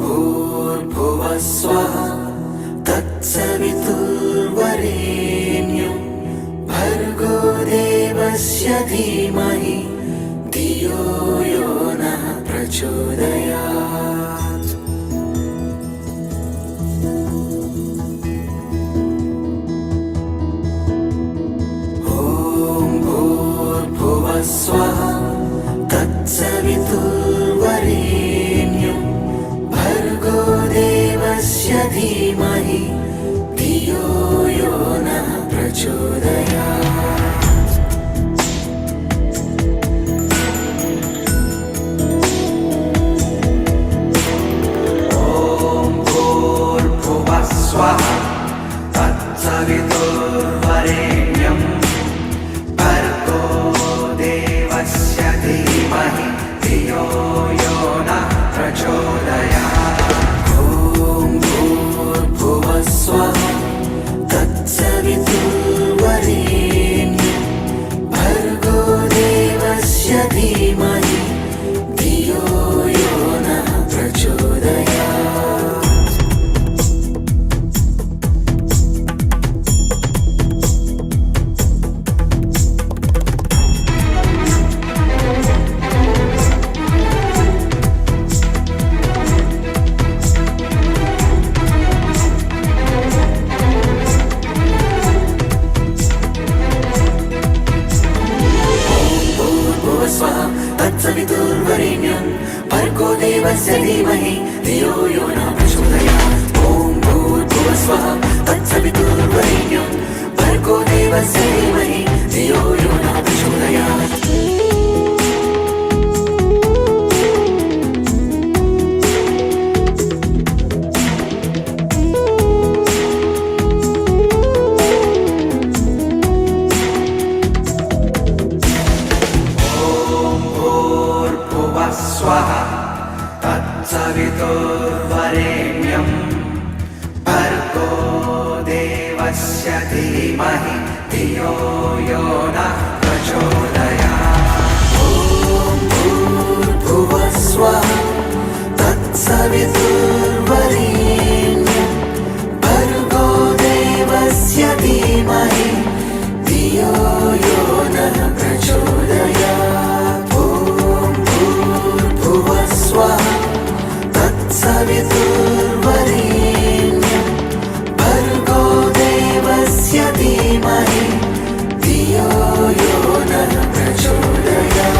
भूर्भुवः स्वः तत्सवितुर्वरेण्यं भर्गो देवस्य धीमहि धियो यो नः प्रचोदयात्। ॐ भूर्भुवः स्वः तत्सवितुर्वरेण्यं भर्गो देवस्य धीमहि धियो यो नः प्रचोदयात्। ॐ भूर्भुवः स्वः तत्सवितुर्वरेण्यं भर्गो देवस्य धीमहि धियो यो नः प्रचोदयात्। ॐ भूर्भुवः स्वः तत्सवितुर्वरेण्यं भर्गो देवस्य धीमहि धियो यो नः प्रचोदयात्। तत्सवितुर्वरेण्यं भर्गो देवस्य धीमहि धियो यो नः प्रचोदयात्। ॐ भूर्भुवः स्वः तत्सवितुर्वरेण्यं भर्गो देवस्य धीमहि धियो यो नः प्रचोदयात्। स्वः तत्सवितुर्वरेण्यं भर्गो देवस्य धीमहि धियो यो नः प्रचोदयात्। ॐ भूर्भुवः स्वः तत्सवितुर्वरेण्यं भर्गो देवस्य धीमहि धियो यो नः प्रचोदयात्। स्वः तत्सवितुर्वरेण्यं भर्गो देवस्य धीमहि धियो यो नः प्रचोदयात्।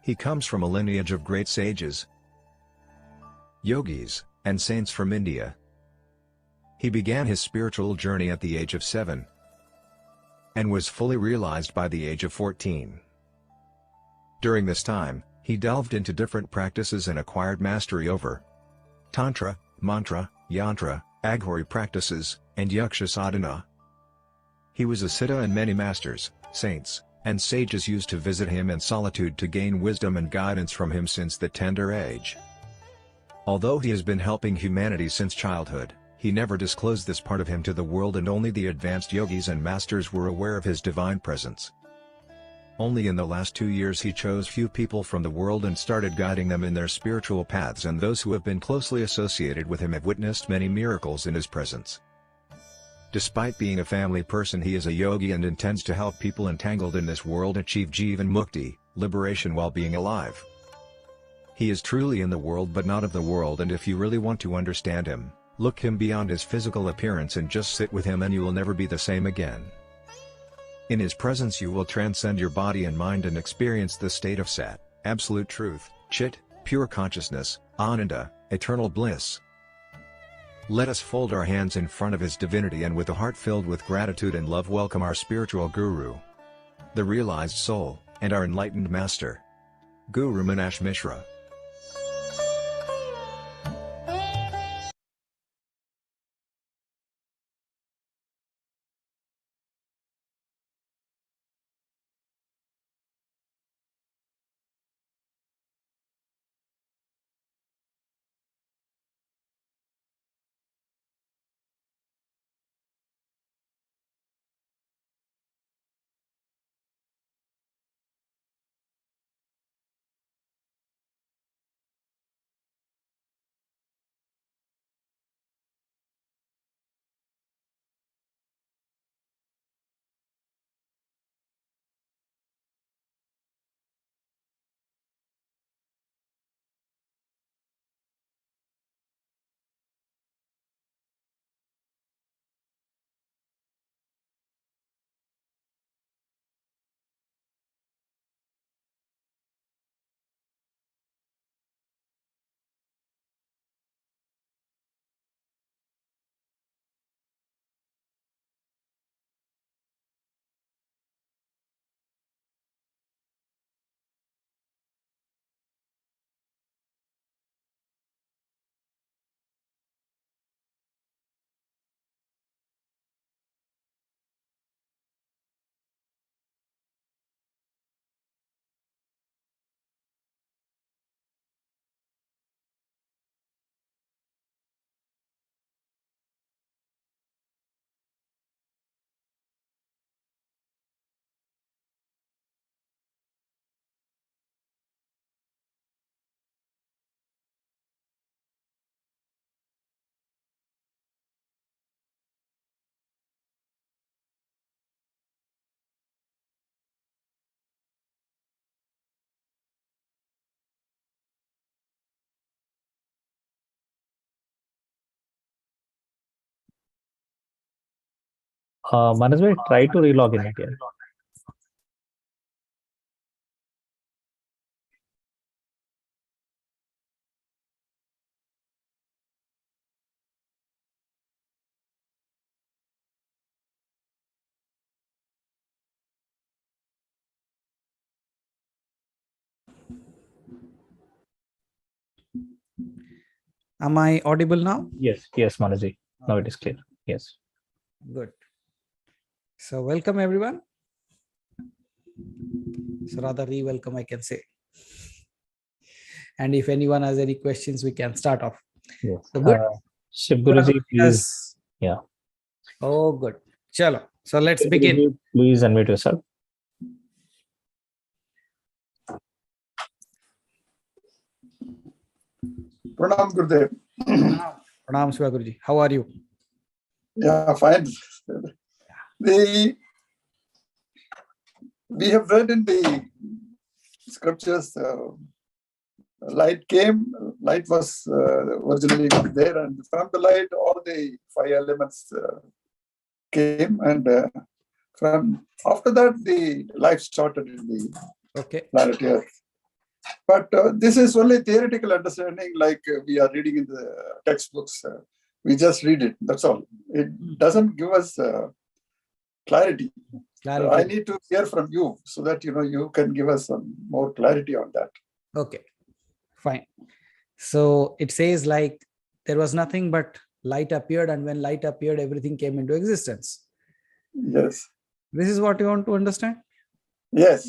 He comes from a lineage of great sages, yogis, and saints from India. He began his spiritual journey at the age of 7 and was fully realized by the age of 14. During this time, he delved into different practices and acquired mastery over Tantra, Mantra, Yantra, Aghori practices, and Yaksha sadhana. He was a siddha and many masters, saints, and sages used to visit him in solitude to gain wisdom and guidance from him since the tender age. Although he has been helping humanity since childhood, he never disclosed this part of him to the world, and only the advanced yogis and masters were aware of his divine presence. Only in the last 2 years he chose few people from the world and started guiding them in their spiritual paths, and those who have been closely associated with him have witnessed many miracles in his presence. Despite being a family person, he is a yogi and intends to help people entangled in this world achieve Jivan Mukti, liberation while being alive. He is truly in the world but not of the world, and if you really want to understand him, look him beyond his physical appearance and just sit with him and you will never be the same again. In his presence you will transcend your body and mind and experience the state of Sat, absolute truth, Chit, pure consciousness, Ananda, eternal bliss. Let us fold our hands in front of his divinity and with a heart filled with gratitude and love welcome our spiritual guru, the realized soul, and our enlightened master, Guru Meenakshi Mishra. Manoj, try to relog in again. Am I audible now? Yes, Manoj. Now it is clear. Yes. Good. So welcome everyone. So rather re-welcome, I can say. And if anyone has any questions, we can start off. Yes. So good. Shiv Guruji, please. Yes. Yeah. Oh, good. Chalo. So let's begin. Guruji, please unmute yourself. Pranam Gurudev. Pranam Shiva Guruji. How are you? Yeah, fine. We have read in the scriptures, light came, light was originally not there, and from the light, all the five elements came, and from after that, the life started in the planet Earth. But this is only theoretical understanding, like we are reading in the textbooks. We just read it, that's all. It doesn't give us clarity. I need to hear from you so that you can give us some more clarity on that. Okay, fine. So it says like there was nothing but light appeared, and when light appeared, everything came into existence. Yes. This is what you want to understand? Yes.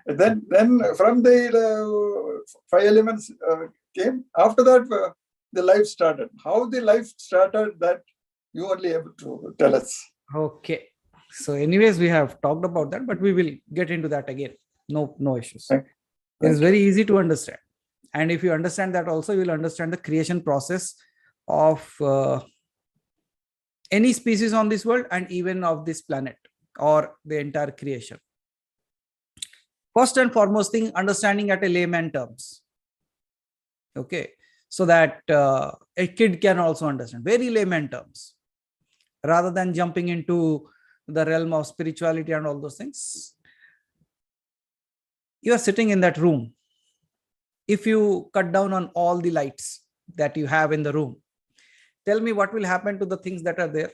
Then from the five elements came. After that, the life started. How the life started, that you only able to tell us. Okay. So anyways, we have talked about that, but we will get into that again. No issues. It's very easy to understand. And if you understand that also, you will understand the creation process of any species on this world and even of this planet or the entire creation. First and foremost thing, understanding at a layman terms. Okay. So that a kid can also understand, very layman terms, rather than jumping into the realm of spirituality and all those things. You are sitting in that room. If you cut down on all the lights that you have in the room, tell me what will happen to the things that are there.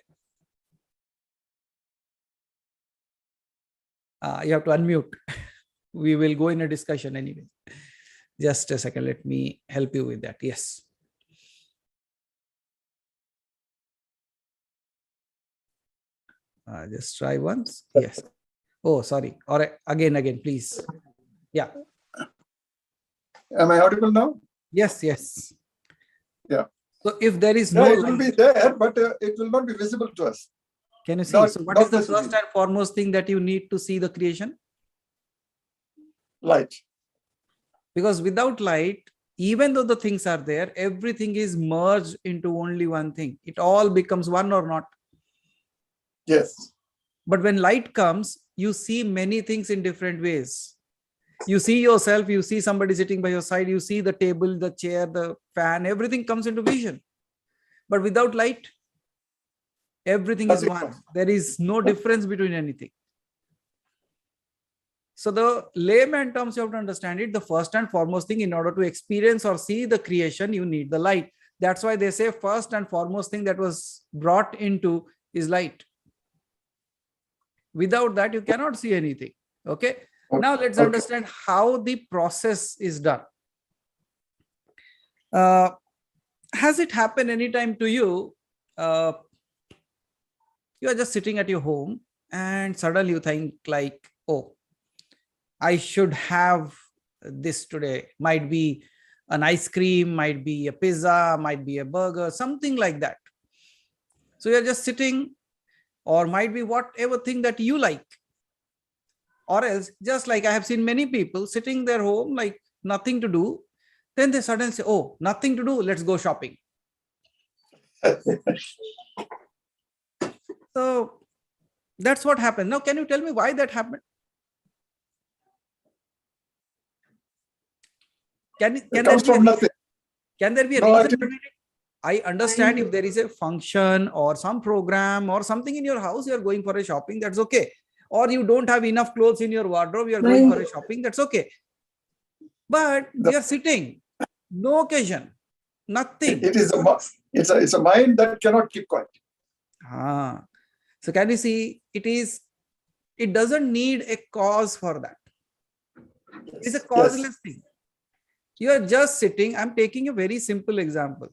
You have to unmute. We will go in a discussion anyway. Just a second. Let me help you with that. Yes. Just try once. Yes. Oh, sorry. Or again, please. Yeah. Am I audible now? Yes. Yeah. So if there is no it light, will be there, but it will not be visible to us. Can you see? So what is the first and foremost thing that you need to see the creation? Light. Because without light, even though the things are there, everything is merged into only one thing. It all becomes one or not. Yes. But when light comes, you see many things in different ways. You see yourself, you see somebody sitting by your side, you see the table, the chair, the fan, everything comes into vision. But without light, everything is one. There is no difference between anything. So the layman terms, you have to understand it. The first and foremost thing, in order to experience or see the creation, you need the light. That's why they say first and foremost thing that was brought into is light. Without that, you cannot see anything. Okay. Now let's understand how the process is done. Has it happened anytime to you? You are just sitting at your home and suddenly you think like, oh, I should have this today. Might be an ice cream, might be a pizza, might be a burger, something like that. So you're just sitting, or might be whatever thing that you like. Or else, just like I have seen many people sitting their home, like nothing to do. Then they suddenly say, oh, nothing to do, let's go shopping. So that's what happened. Now, can you tell me why that happened? Can there be a reason behind it? I understand if there is a function or some program or something in your house, you are going for a shopping, that's okay. Or you don't have enough clothes in your wardrobe, you are going for a shopping, that's okay. But we are sitting, no occasion, nothing. It's a mind that cannot keep quiet. So can you see, it doesn't need a cause for that. It's a causeless thing. You are just sitting. I'm taking a very simple example.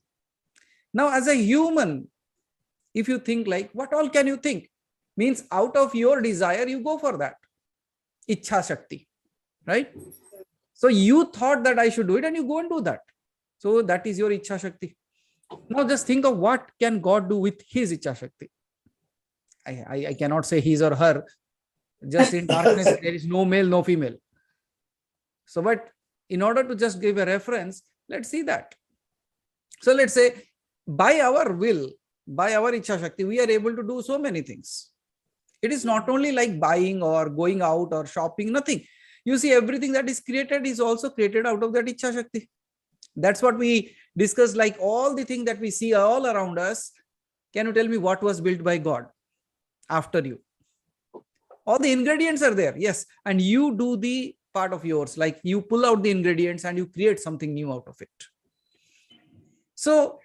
Now, as a human, if you think like, what all can you think? Means out of your desire, you go for that. Ichha Shakti, right? So you thought that I should do it and you go and do that. So that is your Ichha Shakti. Now just think of what can God do with his Ichha Shakti. I cannot say his or her. Just in darkness, there is no male, no female. So, but in order to just give a reference, let's see that. So let's say by our will, by our Ichha Shakti, we are able to do so many things. It is not only like buying or going out or shopping, nothing. You see, everything that is created is also created out of that Ichha Shakti. That's what we discussed, like all the things that we see all around us. Can you tell me what was built by God after you? All the ingredients are there, yes. And you do the part of yours, like you pull out the ingredients and you create something new out of it. So,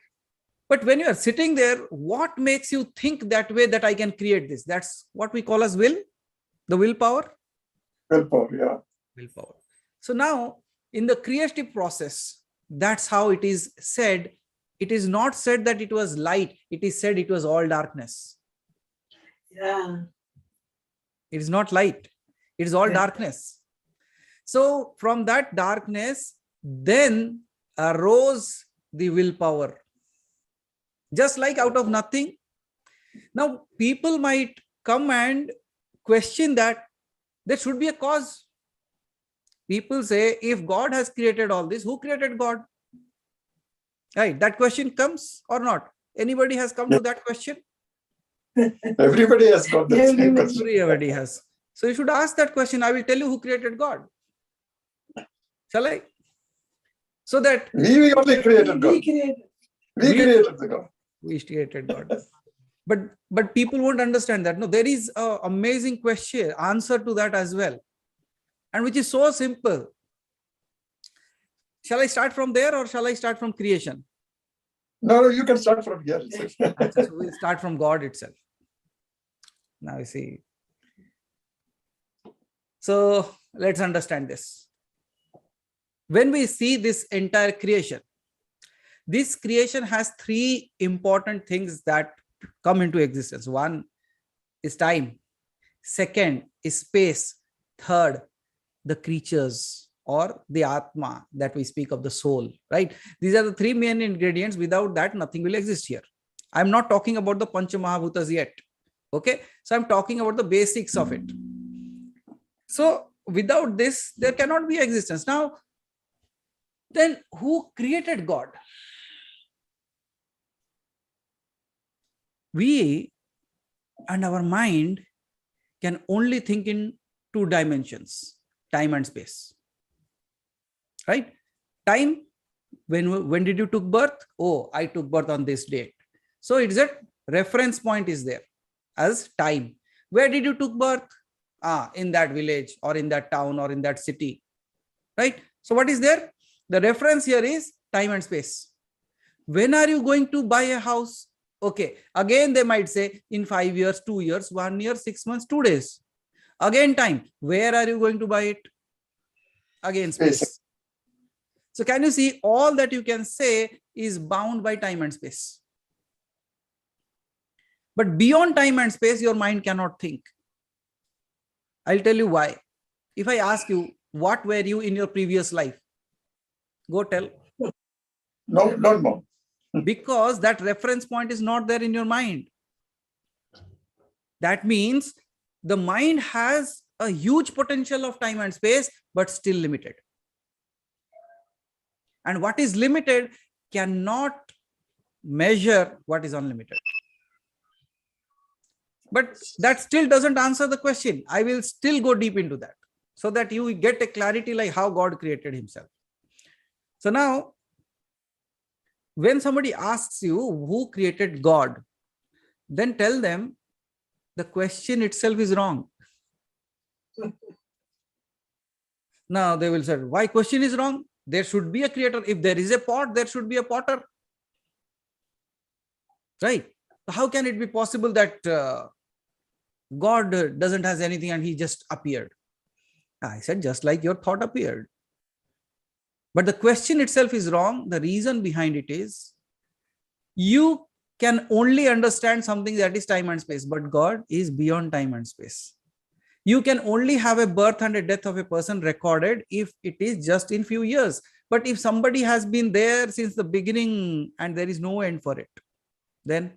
but when you are sitting there, what makes you think that way that I can create this? That's what we call as will, the willpower. Willpower, yeah. Willpower. So now in the creative process, that's how it is said. It is not said that it was light. It is said it was all darkness. Yeah. It is not light. It is all darkness. So from that darkness, then arose the willpower. Just like out of nothing. Now people might come and question that there should be a cause. People say, if God has created all this, who created God? Right, that question comes or not? Anybody has come to that question? Everybody has got that same question. Everybody has. So you should ask that question. I will tell you who created God. Shall I? So that we only created God. We created. We created the God. We created God. But people won't understand that. No, there is an amazing question, answer to that as well. And which is so simple. Shall I start from there or shall I start from creation? No, you can start from here. So we'll start from God itself. Now you see. So let's understand this. When we see this entire creation, this creation has three important things that come into existence. One is time. Second is space. Third, the creatures or the Atma that we speak of, the soul, right? These are the three main ingredients. Without that, nothing will exist here. I'm not talking about the Pancha Mahabhutas yet. Okay. So I'm talking about the basics of it. So without this, there cannot be existence. Now, then who created God? We and our mind can only think in two dimensions, time and space. Right? Time, when did you took birth? Oh, I took birth on this date. So it's a reference point is there as time. Where did you took birth? In that village or in that town or in that city. Right? So what is there? The reference here is time and space. When are you going to buy a house? Okay. Again, they might say in 5 years, 2 years, 1 year, 6 months, 2 days. Again, time. Where are you going to buy it? Again, space. So can you see all that you can say is bound by time and space. But beyond time and space, your mind cannot think. I'll tell you why. If I ask you, what were you in your previous life? Go tell. No, don't know. Because that reference point is not there in your mind. That means the mind has a huge potential of time and space, but still limited. And what is limited cannot measure what is unlimited. But that still doesn't answer the question. I will still go deep into that so that you get a clarity like how God created himself. So now, when somebody asks you who created God, then tell them the question itself is wrong. Now they will say, why question is wrong? There should be a creator. If there is a pot, there should be a potter. Right? How can it be possible that God doesn't has anything and he just appeared? I said, just like your thought appeared. But the question itself is wrong. The reason behind it is you can only understand something that is time and space, but God is beyond time and space. You can only have a birth and a death of a person recorded if it is just in few years. But if somebody has been there since the beginning and there is no end for it, then.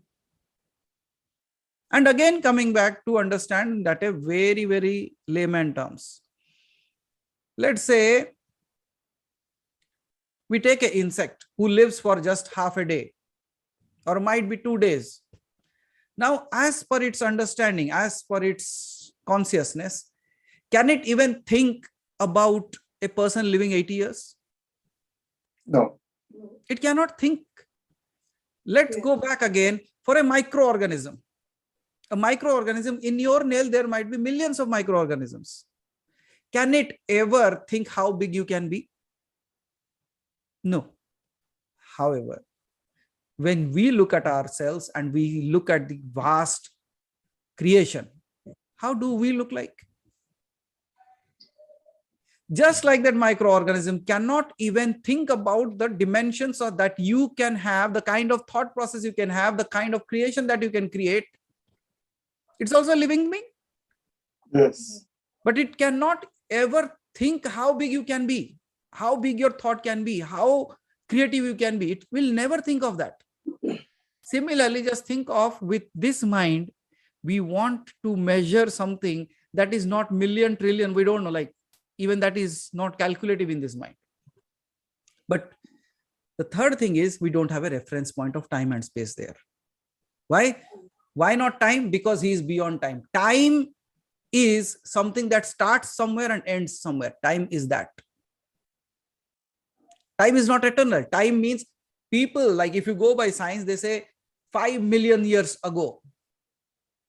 And again, coming back to understand that a very, very layman terms. Let's say we take an insect who lives for just half a day or might be 2 days. Now, as per its understanding, as per its consciousness, can it even think about a person living 80 years? No. It cannot think. Let's go back again for a microorganism. A microorganism, in your nail, there might be millions of microorganisms. Can it ever think how big you can be? No. However, when we look at ourselves and we look at the vast creation, how do we look like? Just like that microorganism cannot even think about the dimensions of that you can have, the kind of thought process you can have, the kind of creation that you can create. It's also a living being. Yes. But it cannot ever think how big you can be, how big your thought can be, how creative you can be. It will never think of that. Similarly, just think of with this mind, we want to measure something that is not million, trillion, we don't know, like even that is not calculative in this mind. But the third thing is we don't have a reference point of time and space there. Why? Why not time? Because he is beyond time. Time is something that starts somewhere and ends somewhere. Time is that. Time is not eternal. Time means people, like if you go by science, they say 5 million years ago,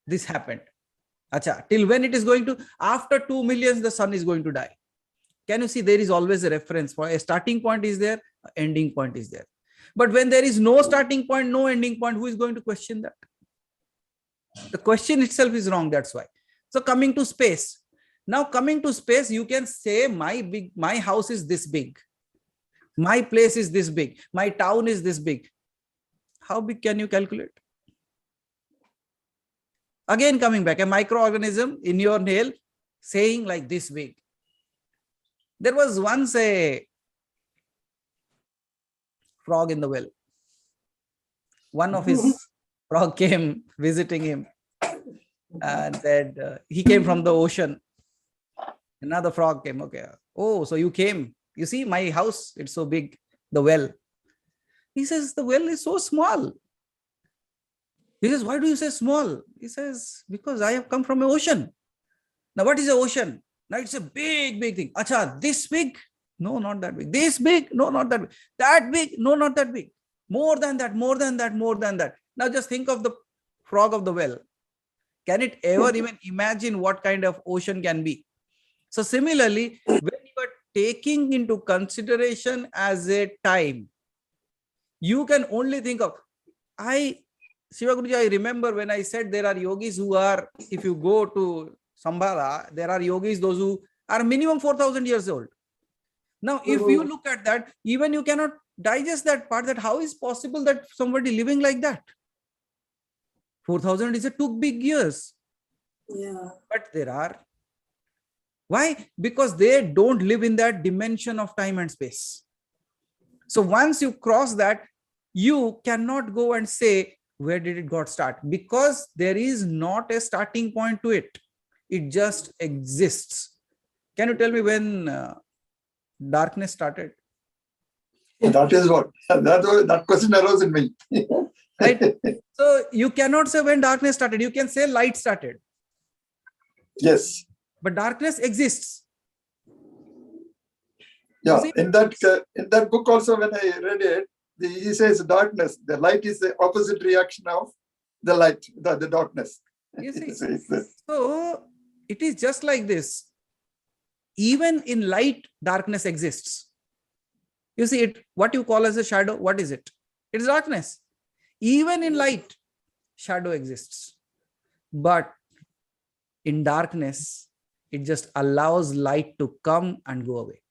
this happened. Acha, till when it is going to, after 2 million, the sun is going to die. Can you see there is always a reference for a starting point is there, ending point is there. But when there is no starting point, no ending point, who is going to question that? The question itself is wrong. That's why. So coming to space. Now coming to space, you can say my house is this big. My place is this big. My town is this big. How big can you calculate? Again, coming back, a microorganism in your nail saying like this big. There was once a frog in the well. One of his frog came visiting him and said, he came from the ocean. Another frog came, okay. Oh, so you came. You see my house, it's so big, the well. He says, the well is so small. He says, why do you say small? He says, because I have come from an ocean. Now, what is the ocean? Now, it's a big, big thing. Acha, this big? No, not that big. This big? No, not that big. That big? No, not that big. More than that, more than that, more than that. Now, just think of the frog of the well. Can it ever even imagine what kind of ocean can be? So, similarly, when you are taking into consideration as a time, you can only think of, Shiva Guruji, I remember when I said there are yogis who are, if you go to Sambhala, there are yogis, those who are minimum 4,000 years old. Now, if you look at that, even you cannot digest that part, that how is possible that somebody living like that? 4,000 is a 2 big years. Yeah. But there are. Why? Because they don't live in that dimension of time and space. So once you cross that, you cannot go and say, where did it got start? Because there is not a starting point to it. It just exists. Can you tell me when darkness started? That is what. That question arose in me. Right? So you cannot say when darkness started. You can say light started. Yes. But darkness exists. Yeah. In that book also, when I read it, He says darkness. The light is the opposite reaction of the light, the darkness. You see, He says that. so it is just like this. Even in light, darkness exists. You see it, what you call as a shadow, what is it? It is darkness. Even in light, shadow exists. But in darkness, it just allows light to come and go away.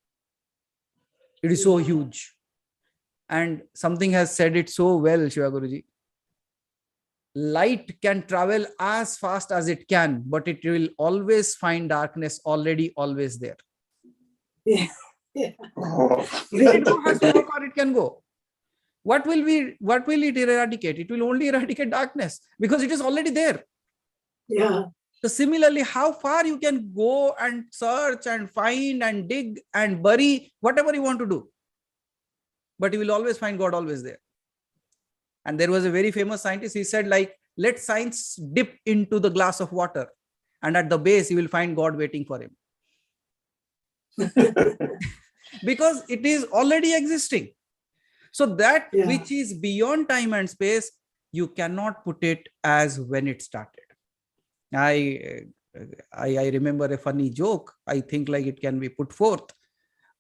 It is so huge. And something has said it so well, Shiva Guruji. Light can travel as fast as it can, but it will always find darkness already always there. Yeah. Yeah. Oh. It has to how far it can go. What will it eradicate? It will only eradicate darkness because it is already there. Yeah. So similarly, how far you can go and search and find and dig and bury whatever you want to do. But you will always find God always there. And there was a very famous scientist, he said, like, let science dip into the glass of water. And at the base, you will find God waiting for him. Because it is already existing. So that which is beyond time and space, you cannot put it as when it started. I remember a funny joke. I think like it can be put forth.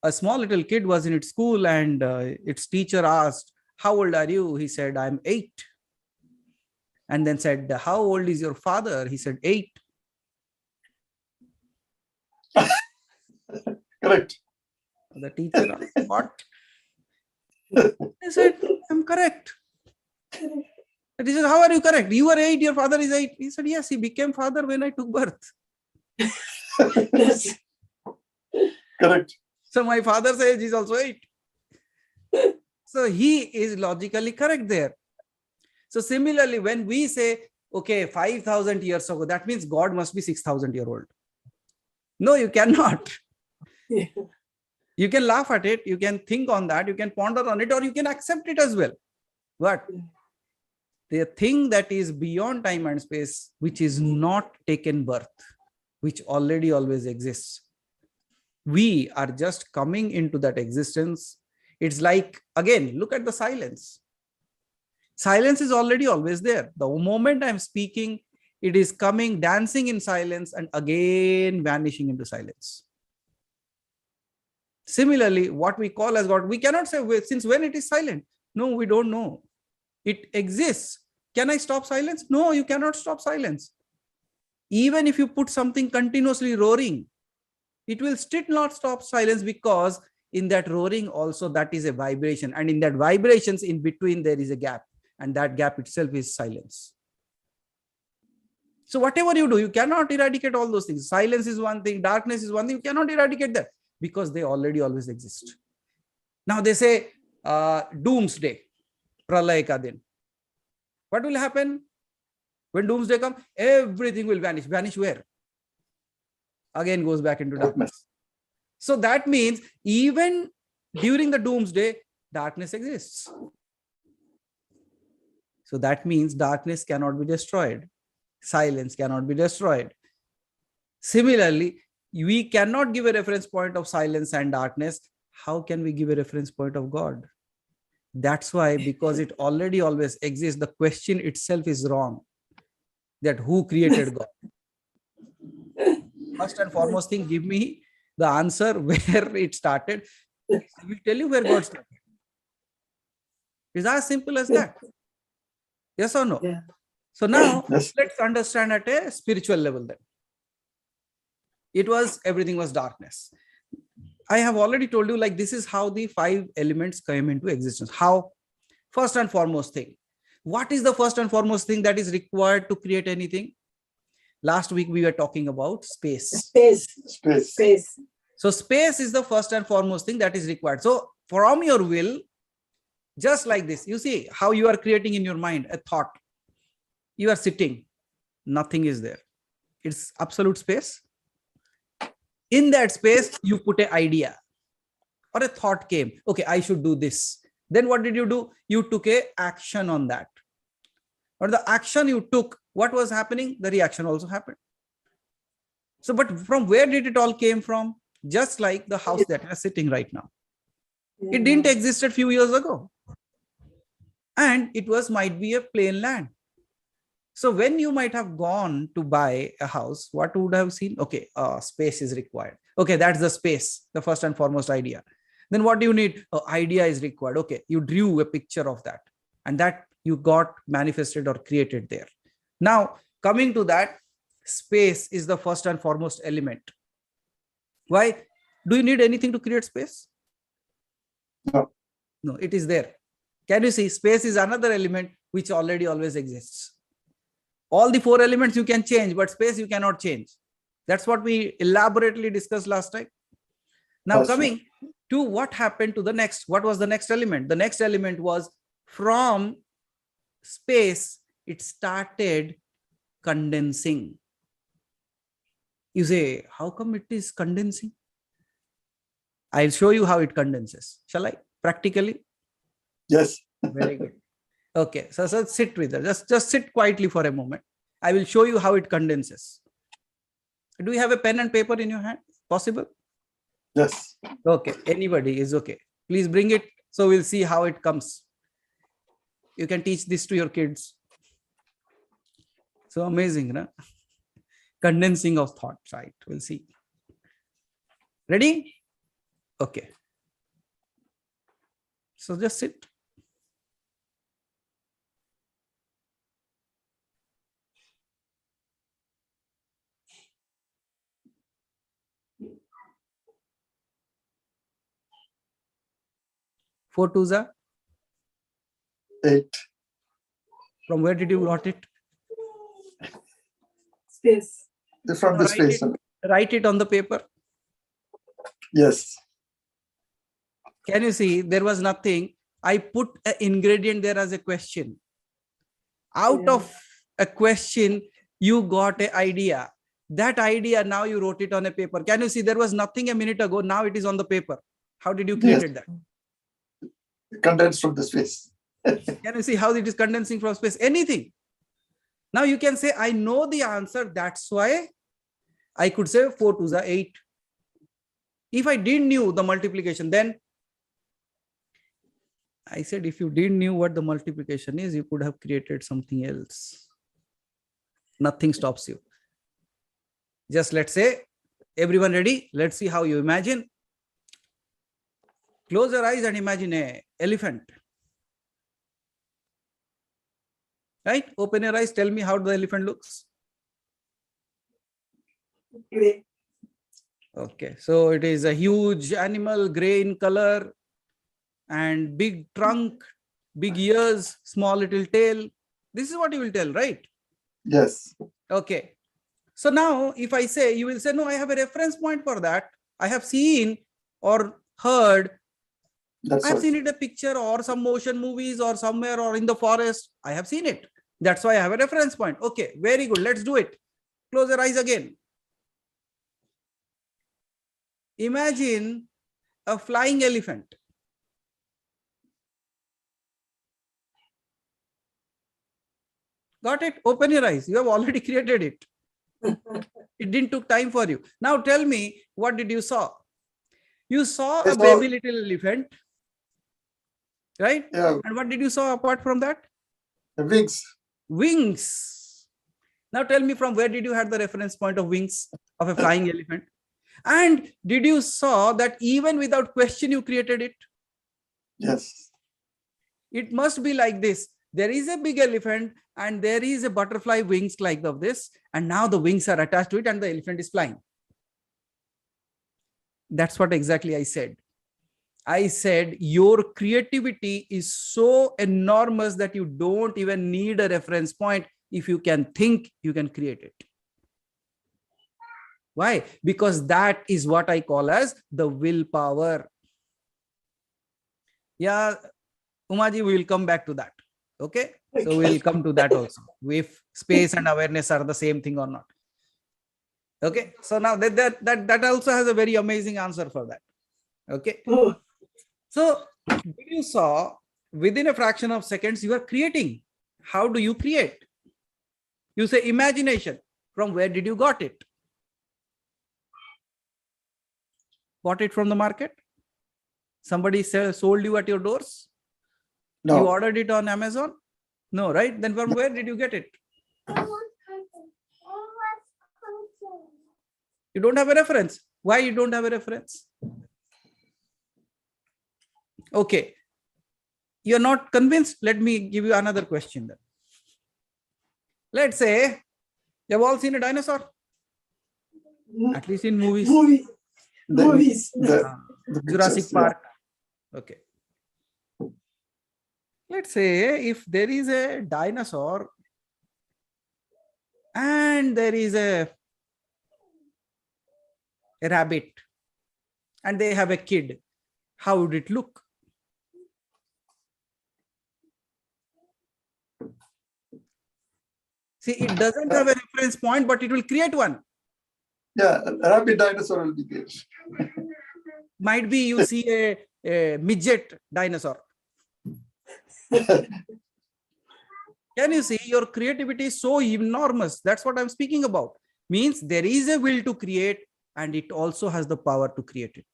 A small little kid was in its school and its teacher asked, "How old are you?" He said, "I'm 8. And then said, "How old is your father?" He said, 8. Correct. The teacher asked, "What?" He said, "I'm correct." The teacher said, "How are you correct? You are 8, your father is 8. He said, "Yes, he became father when I took birth." Yes. Correct. So my father's age is also 8. So he is logically correct there. So similarly, when we say, okay, 5,000 years ago, that means God must be 6,000 years old. No, you cannot. Yeah. You can laugh at it, you can think on that, you can ponder on it, or you can accept it as well. But the thing that is beyond time and space, which is not taken birth, which already always exists, we are just coming into that existence. It's like, again, look at the silence. Silence is already always there. The moment I'm speaking, it is coming, dancing in silence, and again vanishing into silence. Similarly, what we call as God, we cannot say since when it is silent. No, we don't know. It exists. Can I stop silence? No, you cannot stop silence. Even if you put something continuously roaring, it will still not stop silence, because in that roaring also that is a vibration, and in that vibrations in between there is a gap, and that gap itself is silence. So whatever you do, you cannot eradicate all those things. Silence is one thing, darkness is one thing, you cannot eradicate that because they already always exist. Now they say doomsday, pralay ka din. What will happen when doomsday comes? Everything will vanish. Vanish where? Again goes back into darkness. So that means even during the doomsday, darkness exists. So that means darkness cannot be destroyed. Silence cannot be destroyed. Similarly, we cannot give a reference point of silence and darkness. How can we give a reference point of God? That's why, because it already always exists, the question itself is wrong. That who created God? First and foremost thing, give me the answer where it started. I will tell you where God started. It's as simple as that. Yes or no? Yeah. So now Yes. let's understand at a spiritual level then. Everything was darkness. I have already told you, like, this is how the 5 elements came into existence. How? First and foremost thing. What is the first and foremost thing that is required to create anything? Last week we were talking about space. Space. So space is the first and foremost thing that is required. So from your will, just like this, you see how you are creating in your mind a thought. You are sitting, nothing is there. It's absolute space. In that space, you put an idea or a thought came. Okay, I should do this. Then what did you do? You took an action on that. Or the action you took, what was happening? The reaction also happened. So, but from where did it all came from? Just like the house that we are sitting right now. It didn't exist a few years ago. and it was might be a plain land. So when you might have gone to buy a house, what would have seen? Okay, space is required. Okay, that's the space, the first and foremost idea. Then what do you need? Idea is required. Okay, you drew a picture of that, and that you got manifested or created there. Now, coming to that, space is the first and foremost element. Why? Do you need anything to create space? No. No, it is there. Can you see? Space is another element which already always exists. All the 4 elements you can change, but space you cannot change. That's what we elaborately discussed last time. Now, That's coming to what happened to the next, what was the next element? The next element was from space, it started condensing. You say, how come it is condensing? I'll show you how it condenses. Shall I? Practically? Yes. Very good. Okay, so sit with us. Just sit quietly for a moment. I will show you how it condenses. Do you have a pen and paper in your hand? Possible? Yes. Okay, anybody is okay. Please bring it so we'll see how it comes. You can teach this to your kids. So amazing, right? Condensing of thought, right? We'll see. Ready? Okay. So just sit. Four twos are? 8. From where did you got it? Space. From the space. Write it on the paper. Yes. Can you see? There was nothing. I put an ingredient there as a question. Out Yeah. of a question, you got an idea. That idea, now you wrote it on a paper. Can you see? There was nothing a minute ago. Now it is on the paper. How did you create that? Condensed from the space. Can you see how it is condensing from space? Anything. Now you can say, I know the answer. That's why I could say 4 twos are 8. If I didn't knew the multiplication, then I said, if you didn't knew what the multiplication is, you could have created something else. Nothing stops you. Just let's say, everyone ready? Let's see how you imagine. Close your eyes and imagine an elephant. Right? Open your eyes. Tell me how the elephant looks. Gray. Okay. So it is a huge animal, gray in color, and big trunk, big ears, small little tail. This is what you will tell, right? Yes. Okay. So now if I say, you will say, no, I have a reference point for that. I have seen or heard. That's I've all. seen it in a picture or some motion movies or somewhere or in the forest. I have seen it. That's why I have a reference point. Okay, very good. Let's do it. Close your eyes again. Imagine a flying elephant. Got it? Open your eyes. You have already created it. It didn't took time for you. Now tell me, what did you saw? You saw a baby little elephant, right? Yeah. And what did you saw apart from that? The wings. Wings. Now tell me, from where did you have the reference point of wings of a flying elephant? And did you saw that even without question you created it? Yes. It must be like this. There is a big elephant and there is a butterfly wings like of this. And now the wings are attached to it and the elephant is flying. That's what exactly I said. I said your creativity is so enormous that you don't even need a reference point. If you can think, you can create it. Why? Because that is what I call as the willpower. Yeah, Umaji, we will come back to that. Okay, so we'll come to that also. If space and awareness are the same thing or not. Okay, so now that also has a very amazing answer for that. Okay, Oh, so you saw within a fraction of seconds you are creating. How do you create? You say imagination. From where did you got it? Bought it from the market? Somebody sold you at your doors? No. You ordered it on Amazon? No, right? Then from where did you get it? You don't have a reference. Why you don't have a reference? Okay. You're not convinced? Let me give you another question then. Let's say you have all seen a dinosaur, at least in movies. Movies. The Jurassic pictures, yeah. Park. Okay. Let's say if there is a dinosaur and there is a rabbit and they have a kid, how would it look? See, it doesn't have a reference point, but it will create one. Yeah, a rabbit dinosaur will be great. Might be you see a midget dinosaur. Can you see your creativity is so enormous? That's what I'm speaking about. Means there is a will to create and it also has the power to create it.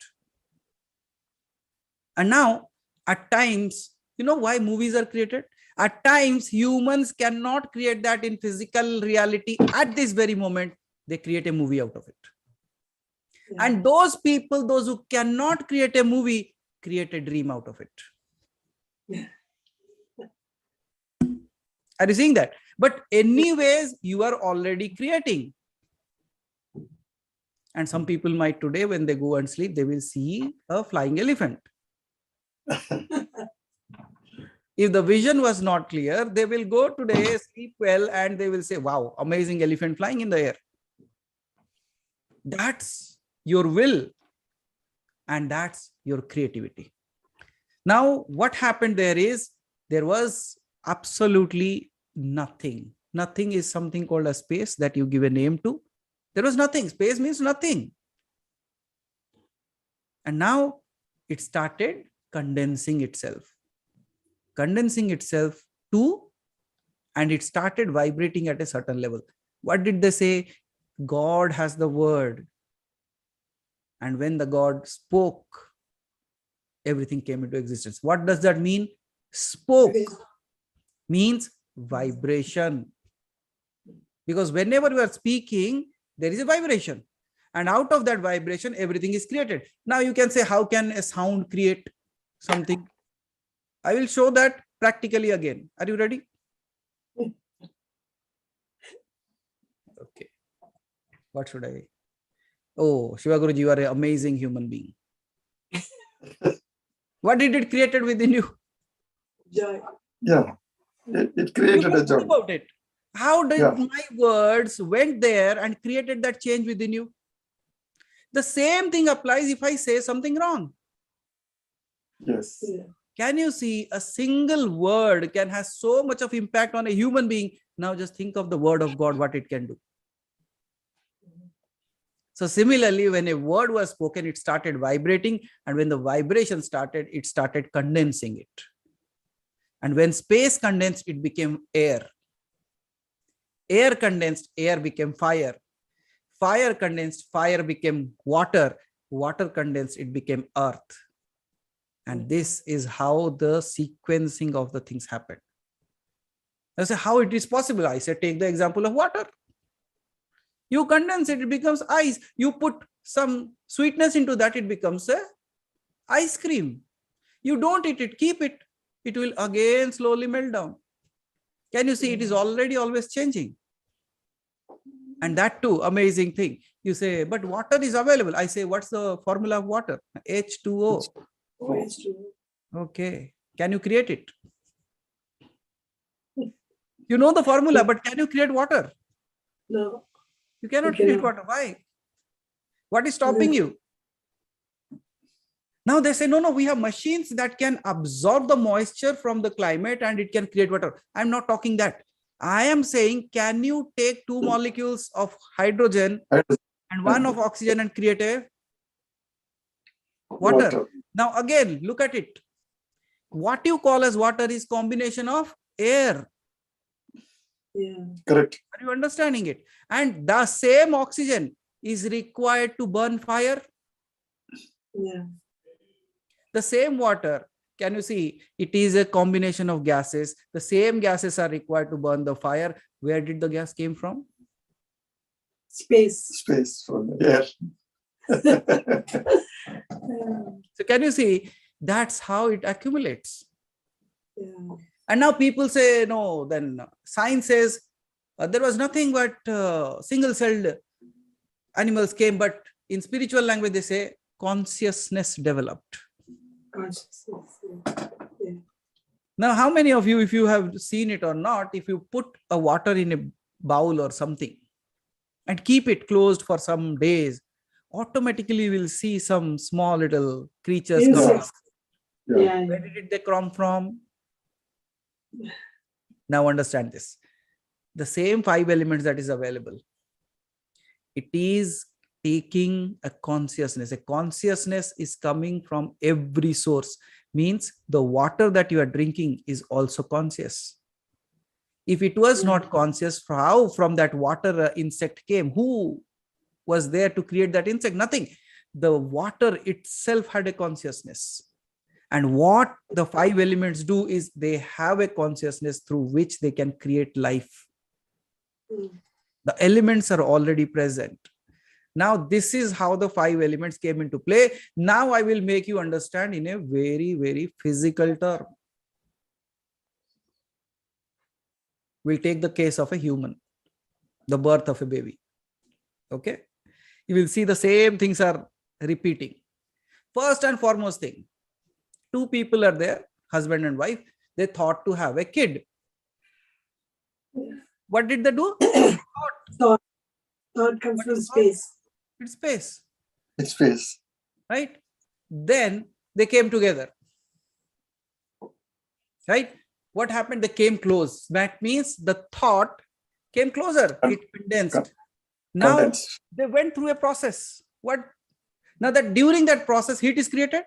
And now at times, you know why movies are created? At times humans cannot create that in physical reality at this very moment. They create a movie out of it. Yeah. And those people, those who cannot create a movie, create a dream out of it. Yeah. Are you seeing that? But anyways, you are already creating. And some people might today, when they go and sleep, they will see a flying elephant. If the vision was not clear, they will go today, sleep well, and they will say, wow, amazing elephant flying in the air. That's your will. And that's your creativity. Now, what happened there is, there was absolutely nothing. Nothing is something called a space that you give a name to. There was nothing. Space means nothing. And now it started condensing itself. Condensing itself to, and it started vibrating at a certain level. What did they say? God has the word. And when the God spoke, everything came into existence. What does that mean? Spoke means vibration. Because whenever you are speaking, there is a vibration. And out of that vibration, everything is created. Now you can say, how can a sound create something? I will show that practically again. Are you ready? Okay. What should I? Oh, Shiva Guruji, you are an amazing human being. What did it created within you? Joy. Yeah, it created a Think joy. about it. How did Yeah. my words went there and created that change within you? The same thing applies if I say something wrong. Yes. Yeah. Can you see a single word can have so much of impact on a human being? Now just think of the word of God, what it can do. So similarly, when a word was spoken, it started vibrating. And when the vibration started, it started condensing it. And when space condensed, it became air. Air condensed, air became fire. Fire condensed, fire became water. Water condensed, it became earth. And this is how the sequencing of the things happened. I say, how it is possible? I said, take the example of water. You condense it, it becomes ice. You put some sweetness into that, it becomes a ice cream. You don't eat it, keep it. It will again slowly melt down. Can you see it is already always changing? And that too, amazing thing. You say, but water is available. I say, what's the formula of water? H2O. Oh, it's true. Okay. Can you create it? You know the formula, but can you create water? No. You cannot You create cannot. water. Why? What is stopping you? Now they say, no, we have machines that can absorb the moisture from the climate and it can create water. I'm not talking that. I am saying, can you take two molecules of hydrogen and one of oxygen and create a water? Now again, look at it. What you call as water is combination of air. Yeah. Correct. Are you understanding it? And the same oxygen is required to burn fire. Yeah. The same water can you see it is a combination of gases? The same gases are required to burn the fire. Where did the gas came from? Space. Space from the air. So can you see that's how it accumulates? Yeah. And now people say, no, then science says there was nothing but single-celled animals came, but in spiritual language they say consciousness developed. Consciousness. Yeah. Now, how many of you, if you have seen it or not, if you put a water in a bowl or something and keep it closed for some days, automatically you will see some small little creatures come up. Insects. Yeah. Yeah. Where did they come from? Now understand this. The same 5 elements that is available, it is taking a consciousness. A consciousness is coming from every source. Means the water that you are drinking is also conscious. If it was not conscious, how from that water insect came? Who was there to create that insect? Nothing. The water itself had a consciousness. And what the 5 elements do is they have a consciousness through which they can create life. Mm. The elements are already present. Now, this is how the 5 elements came into play. Now, I will make you understand in a very, very physical term. We'll take the case of a human, the birth of a baby. Okay? You will see the same things are repeating. First and foremost thing, 2 people are there, husband and wife. They thought to have a kid. What did they do? Thought comes from space. It's space, It's space. right? Then they came together, right? What happened? They came close. That means the thought came closer. It condensed. Now Condensed. they went through a process. What? Now that during that process, heat is created.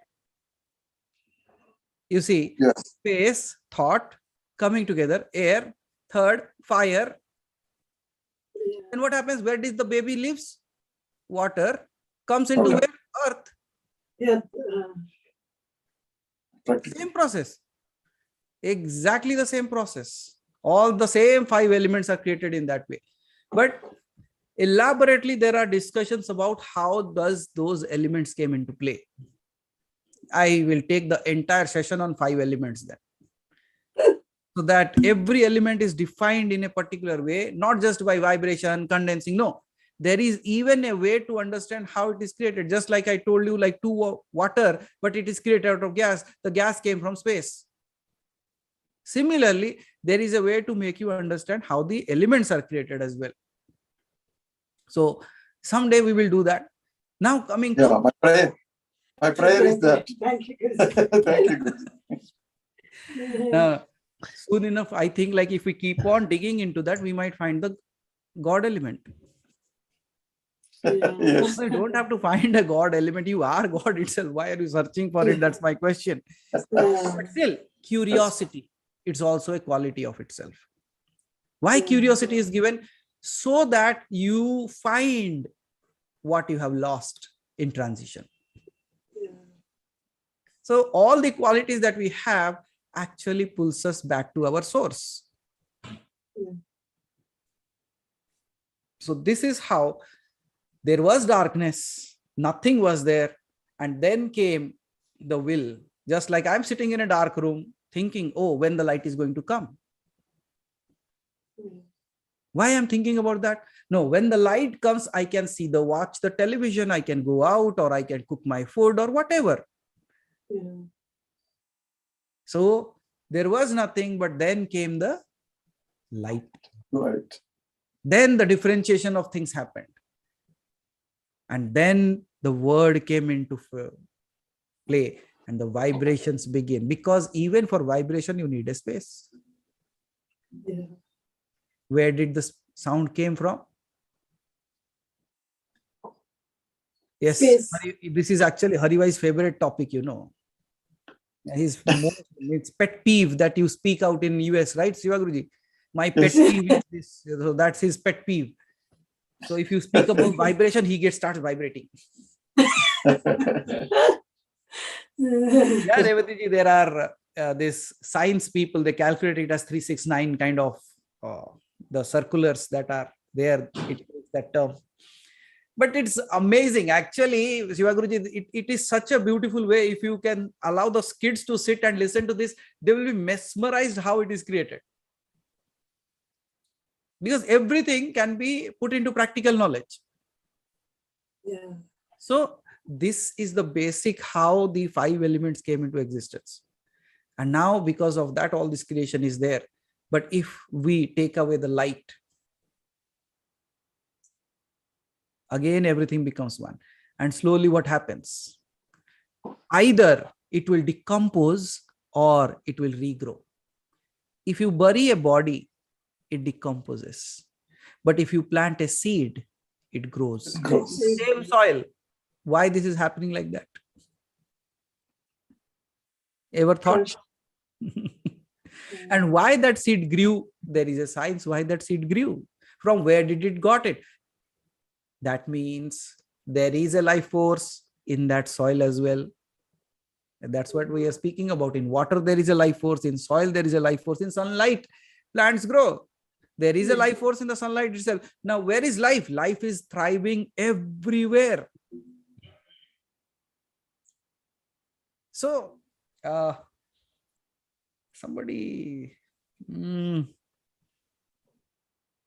You see, Yes. space, thought, coming together, air, third, fire. Yeah. And what happens? Where does the baby lives? Water comes into Okay. where? Earth. Yeah. Practically. Same process. Exactly the same process. All the same 5 elements are created in that way. But elaborately, there are discussions about how does those elements came into play. I will take the entire session on 5 elements then. So that every element is defined in a particular way, not just by vibration, condensing. No, there is even a way to understand how it is created. Just like I told you, like 2 water, but it is created out of gas. The gas came from space. Similarly, there is a way to make you understand how the elements are created as well. So someday we will do that. Now coming Yeah, to my prayer is that. Thank you. Thank you. soon enough, I think like if we keep on digging into that, we might find the God element. Yes. So you don't have to find a God element. You are God itself. Why are you searching for it? That's my question. But still, curiosity, it's also a quality of itself. Why curiosity is given? So that you find what you have lost in transition. So all the qualities that we have actually pulls us back to our source. So this is how there was darkness, nothing was there, and then came the will. Just like I'm sitting in a dark room thinking, oh, when the light is going to come. Why I'm thinking about that? No, when the light comes, I can see watch the television, I can go out, or I can cook my food or whatever. So there was nothing, but then came the light. Right. Then the differentiation of things happened. And then the word came into play and the vibrations begin. Because even for vibration, you need a space. Yeah. Where did the sound came from? Yes, Space. this is actually Harivai's favorite topic, you know. His it's pet peeve that you speak out in US, right, Siva Guruji? My pet peeve is this. So that's his pet peeve. So if you speak about vibration, he starts vibrating. Yeah, Revati ji, there are this science people, they calculate it as 369 kind of the circulars that are there. It is that term. But it's amazing. Actually, Shiva Guruji, it is such a beautiful way. If you can allow those kids to sit and listen to this, they will be mesmerized how it is created. Because everything can be put into practical knowledge. Yeah. So this is the basic how the 5 elements came into existence. And now because of that, all this creation is there. But if we take away the light, again, everything becomes one. And slowly what happens? Either it will decompose or it will regrow. If you bury a body, it decomposes. But if you plant a seed, it grows. It grows. Same soil. Why this is happening like that? Ever thought? And why that seed grew? There is a science why that seed grew. From where did it got it? That means there is a life force in that soil as well. And that's what we are speaking about. In water, there is a life force. In soil, there is a life force. In sunlight, plants grow. There is a life force in the sunlight itself. Now, where is life? Life is thriving everywhere. So, somebody,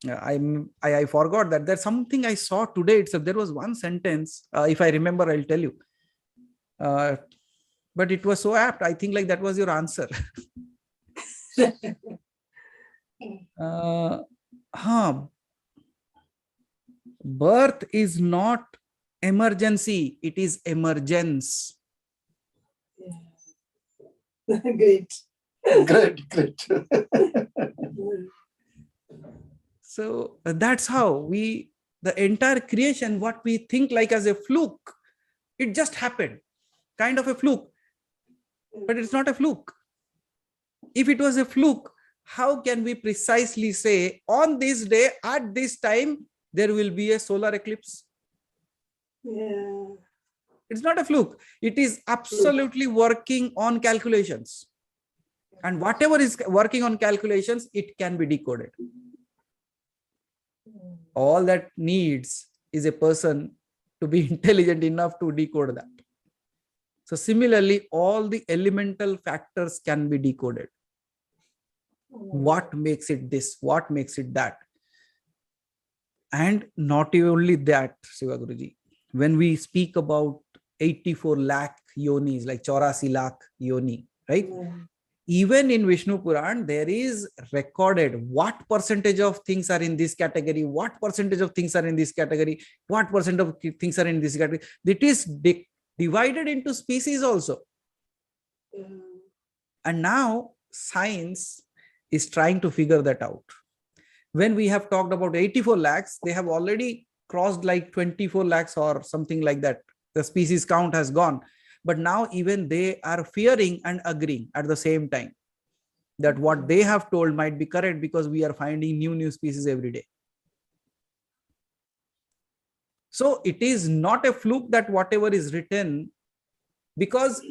I forgot that there's something I saw today itself. There was one sentence, if I remember, I'll tell you. But it was so apt. I think like that was your answer. Birth is not emergency, it is emergence. Yeah. Great. Great. So that's how the entire creation, what we think like as a fluke, it just happened, kind of a fluke, but it's not a fluke. If it was a fluke, how can we precisely say on this day, at this time, there will be a solar eclipse? Yeah. It's not a fluke. It is absolutely working on calculations. And whatever is working on calculations, it can be decoded. All that needs is a person to be intelligent enough to decode that. So similarly, all the elemental factors can be decoded. What makes it this? What makes it that? And not only that, Shiva Guruji, when we speak about 84 lakh yonis, like 84 lakh yoni, right? Yeah. Even in Vishnu Puran, there is recorded what percentage of things are in this category, what percentage of things are in this category, what percent of things are in this category. It is divided into species also. Yeah. And now science is trying to figure that out. When we have talked about 84 lakhs, they have already crossed like 24 lakhs or something like that. The species count has gone. But now even they are fearing and agreeing at the same time that what they have told might be correct, because we are finding new species every day. So it is not a fluke that whatever is written, because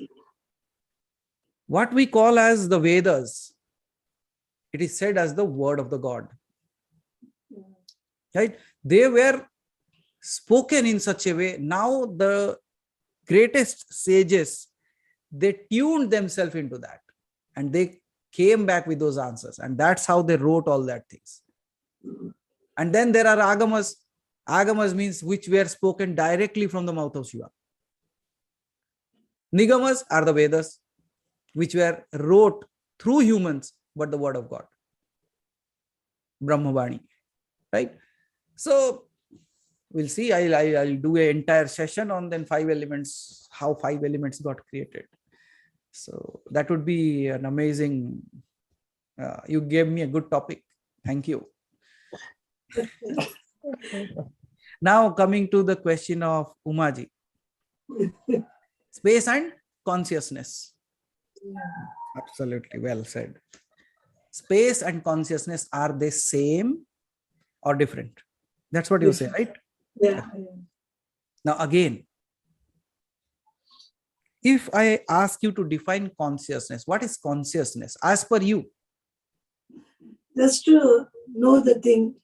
what we call as the Vedas, it is said as the word of the God. Right? They were spoken in such a way. Now the greatest sages, they tuned themselves into that and they came back with those answers, and that's how they wrote all that things. And then there are agamas. Agamas means which were spoken directly from the mouth of Shiva. Nigamas are the Vedas, which were wrote through humans, but the word of God. Brahmavani, right? So we'll see. I'll do an entire session on then 5 elements, how 5 elements got created. So that would be an amazing. You gave me a good topic. Thank you. Now coming to the question of Umaji, space and consciousness. Absolutely well said. Space and consciousness, are they same or different? That's what you say, right? Yeah. Now again, If I ask you to define consciousness, what is consciousness as per you? Just to know the thing.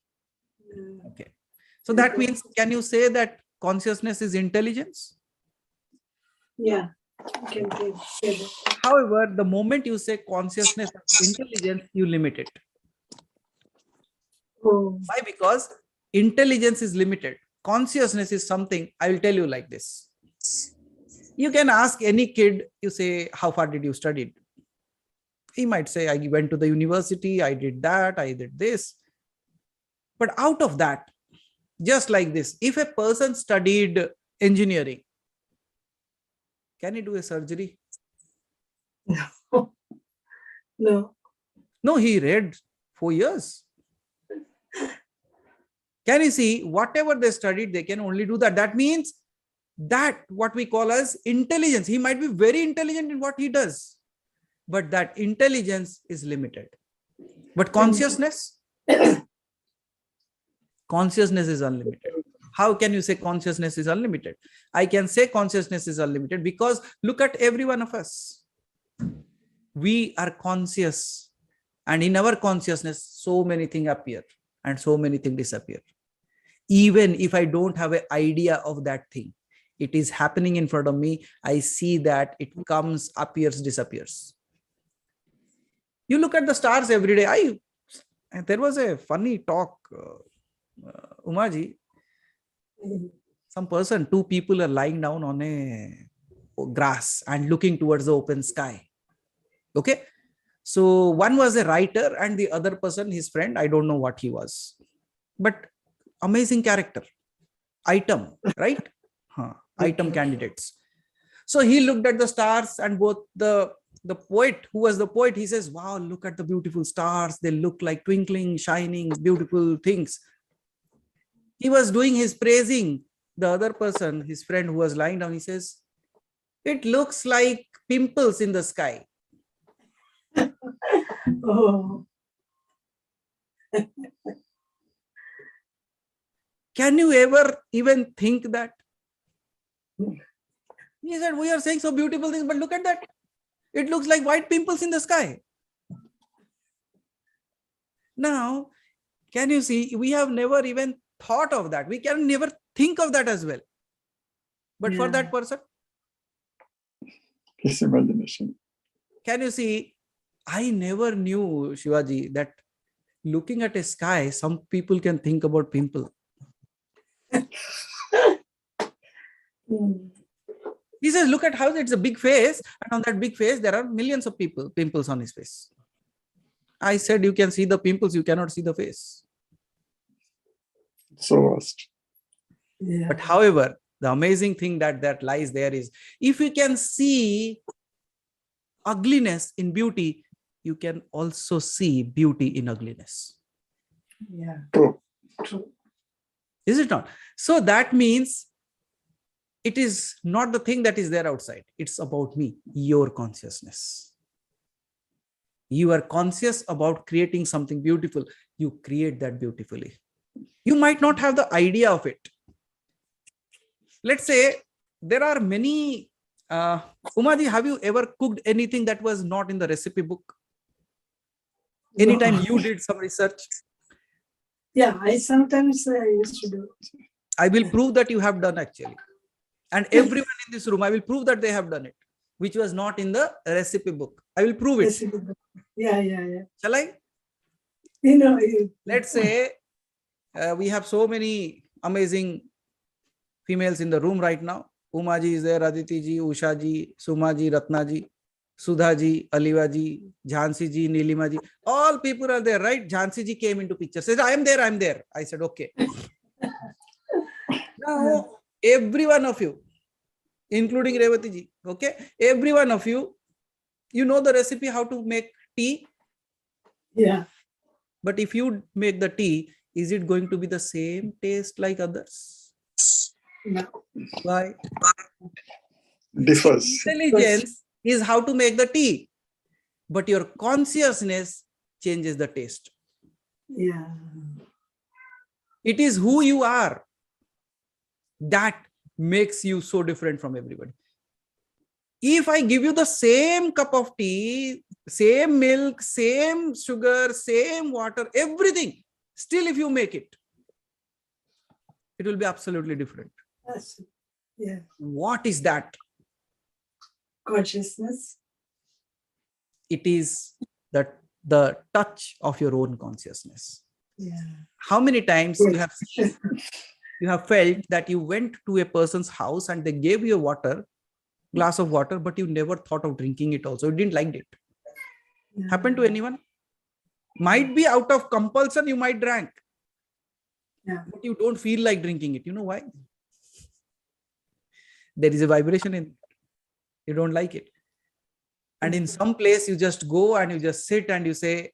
Okay. So that means, can you say that consciousness is intelligence? Yeah, you can say that. However, the moment you say consciousness is intelligence, you limit it. Oh, Why? Because intelligence is limited. Consciousness is something, I will tell you like this. You can ask any kid, you say, how far did you study? He might say, I went to the university, I did that, I did this. But out of that, just like this, if a person studied engineering, can he do a surgery? no. No, he read 4 years. Can you see, whatever they studied, they can only do that. That means that what we call as intelligence. He might be very intelligent in what he does, but that intelligence is limited. But consciousness, consciousness is unlimited. How can you say consciousness is unlimited? I can say consciousness is unlimited because look at every one of us. We are conscious, and in our consciousness, so many things appear and so many things disappear. Even if I don't have an idea of that thing, it is happening in front of me. I see that it comes, appears, disappears. You look at the stars every day. There was a funny talk, Umaji. Some person, 2 people are lying down on a grass and looking towards the open sky. Okay. So one was a writer and the other person, his friend, I don't know what he was, but amazing character, item, right? Item candidates. So he looked at the stars, and both the poet, who was the poet, he says, wow, look at the beautiful stars. They look like twinkling, shining, beautiful things. He was doing his praising. The other person, his friend who was lying down, he says, it looks like pimples in the sky. Oh, Can you ever even think that? He said, we are saying so beautiful things, but look at that. It looks like white pimples in the sky. Now, can you see, we have never even thought of that. We can never think of that as well. But for Yeah. that person, His imagination. can you see, I never knew, Shivaji, that looking at a sky, some people can think about pimple. mm, He says, look at how it's a big face, and on that big face, there are millions of pimples on his face. I said, you can see the pimples, you cannot see the face. So vast. yeah. But however, the amazing thing that lies there is, if you can see ugliness in beauty, you can also see beauty in ugliness. Yeah. True. True. Is it not? So that means it is not the thing that is there outside. It's about me, your consciousness. You are conscious about creating something beautiful. You create that beautifully. You might not have the idea of it. Let's say there are many, Umaji, have you ever cooked anything that was not in the recipe book? Anytime No. you did some research? Yeah, I sometimes used to do. I will prove that you have done actually. And everyone in this room, I will prove that they have done it, which was not in the recipe book. I will prove it. Yeah, yeah, yeah. Shall I? You know, Let's say we have so many amazing females in the room right now. Umaji is there, Aditi ji, Usha ji, Suma ji, Ratna ji, Sudha ji, Aliva ji, Jhansi ji, Nilima ji. All people are there, right? Jhansi ji came into picture. Says, I am there, I am there. I said, okay. Now, every one of you, including Revati ji, okay? Every one of you, you know the recipe how to make tea. yeah. But if you make the tea, is it going to be the same taste like others? No. Why? Differs. Intelligence is how to make the tea, but your consciousness changes the taste. Yeah. It is who you are that makes you so different from everybody. If I give you the same cup of tea, same milk, same sugar, same water, everything, still if you make it, it will be absolutely different. Yes. Yeah. What is that? Consciousness. It is the touch of your own consciousness. Yeah. How many times you have felt that you went to a person's house and they gave you a glass of water, but you never thought of drinking it also. You didn't like it. Yeah. Happened to anyone? Might be out of compulsion, you might drink. Yeah. But you don't feel like drinking it. You know why? There is a vibration in it. You don't like it. And in some place you just go and you just sit and you say,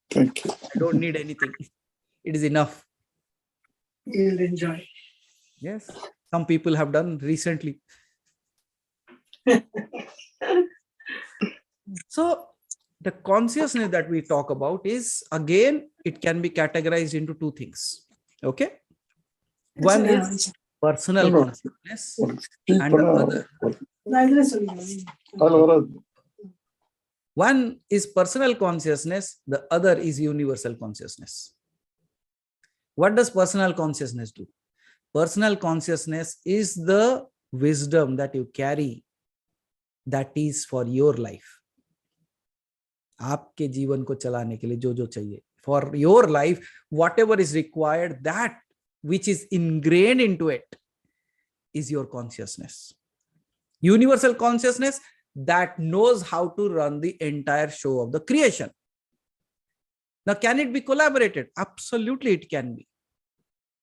Thank you. I don't need anything. It is enough. You'll enjoy. Yes. Some people have done recently. So the consciousness that we talk about is, again, it can be categorized into two things. Okay. One is personal No, no. consciousness Speak and the பண்ணா other. அதுல வராது. One is personal consciousness, the other is universal consciousness. What does personal consciousness do? Personal consciousness is the wisdom that you carry that is for your life. आपके जीवन को चलाने के लिए जो चाहिए. For your life, whatever is required, that which is ingrained into it is your consciousness. Universal consciousness that knows how to run the entire show of the creation. Now, can it be collaborated? Absolutely, it can be.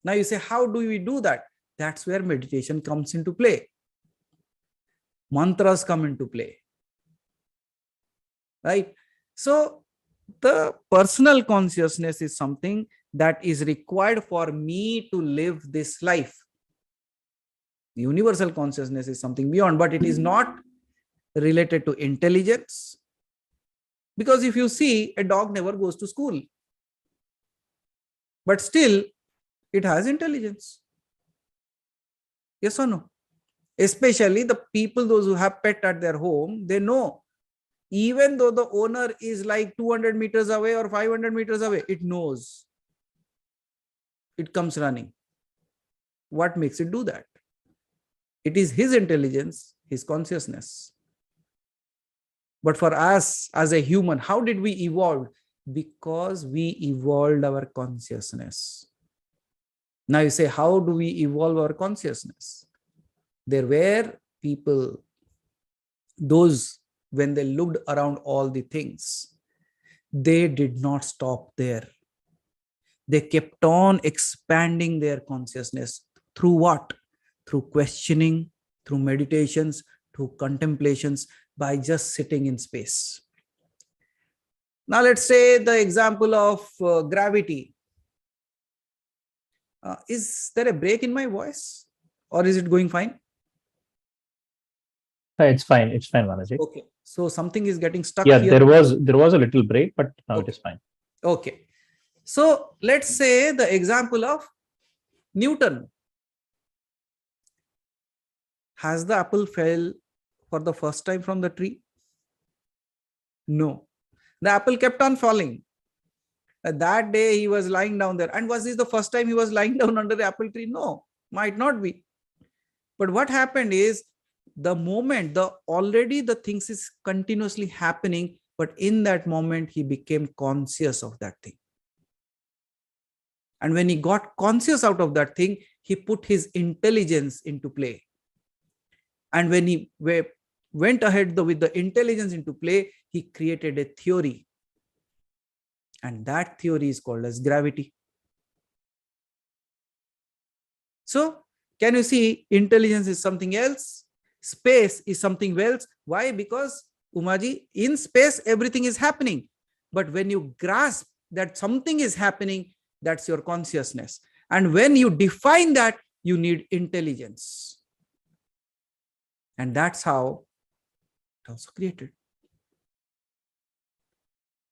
Now you say, how do we do that? That's where meditation comes into play. Mantras come into play. Right? So the personal consciousness is something that is required for me to live this life. The universal consciousness is something beyond, but it is not related to intelligence. Because if you see, a dog never goes to school, but still it has intelligence. Yes or no? Especially the people, those who have pet at their home, they know, even though the owner is like 200 meters away or 500 meters away, it knows. It comes running. What makes it do that? It is his intelligence, his consciousness. But for us as a human, how did we evolve? Because we evolved our consciousness. Now you say, how do we evolve our consciousness? There were people, those, when they looked around all the things, they did not stop there. They kept on expanding their consciousness. Through what? Through questioning, through meditations, through contemplations, by just sitting in space. Now let's say the example of gravity. Is there a break in my voice, or is it going fine? It's fine. It's fine, Manaji. Okay. So something is getting stuck Yeah, here. there was a little break, but now it Okay. is fine. Okay. So let's say the example of Newton. Has the apple fell for the first time from the tree? No. The apple kept on falling. That day he was lying down there. And was this the first time he was lying down under the apple tree? No, might not be. But what happened is, the moment, already the things is continuously happening, but in that moment he became conscious of that thing. And when he got conscious out of that thing, he put his intelligence into play. And when he went ahead with the intelligence into play, he created a theory. And that theory is called as gravity. So, can you see, intelligence is something else, space is something else. Why? Because, Umaji, in space, everything is happening. But when you grasp that something is happening, that's your consciousness. And when you define that, you need intelligence. And that's how it was created.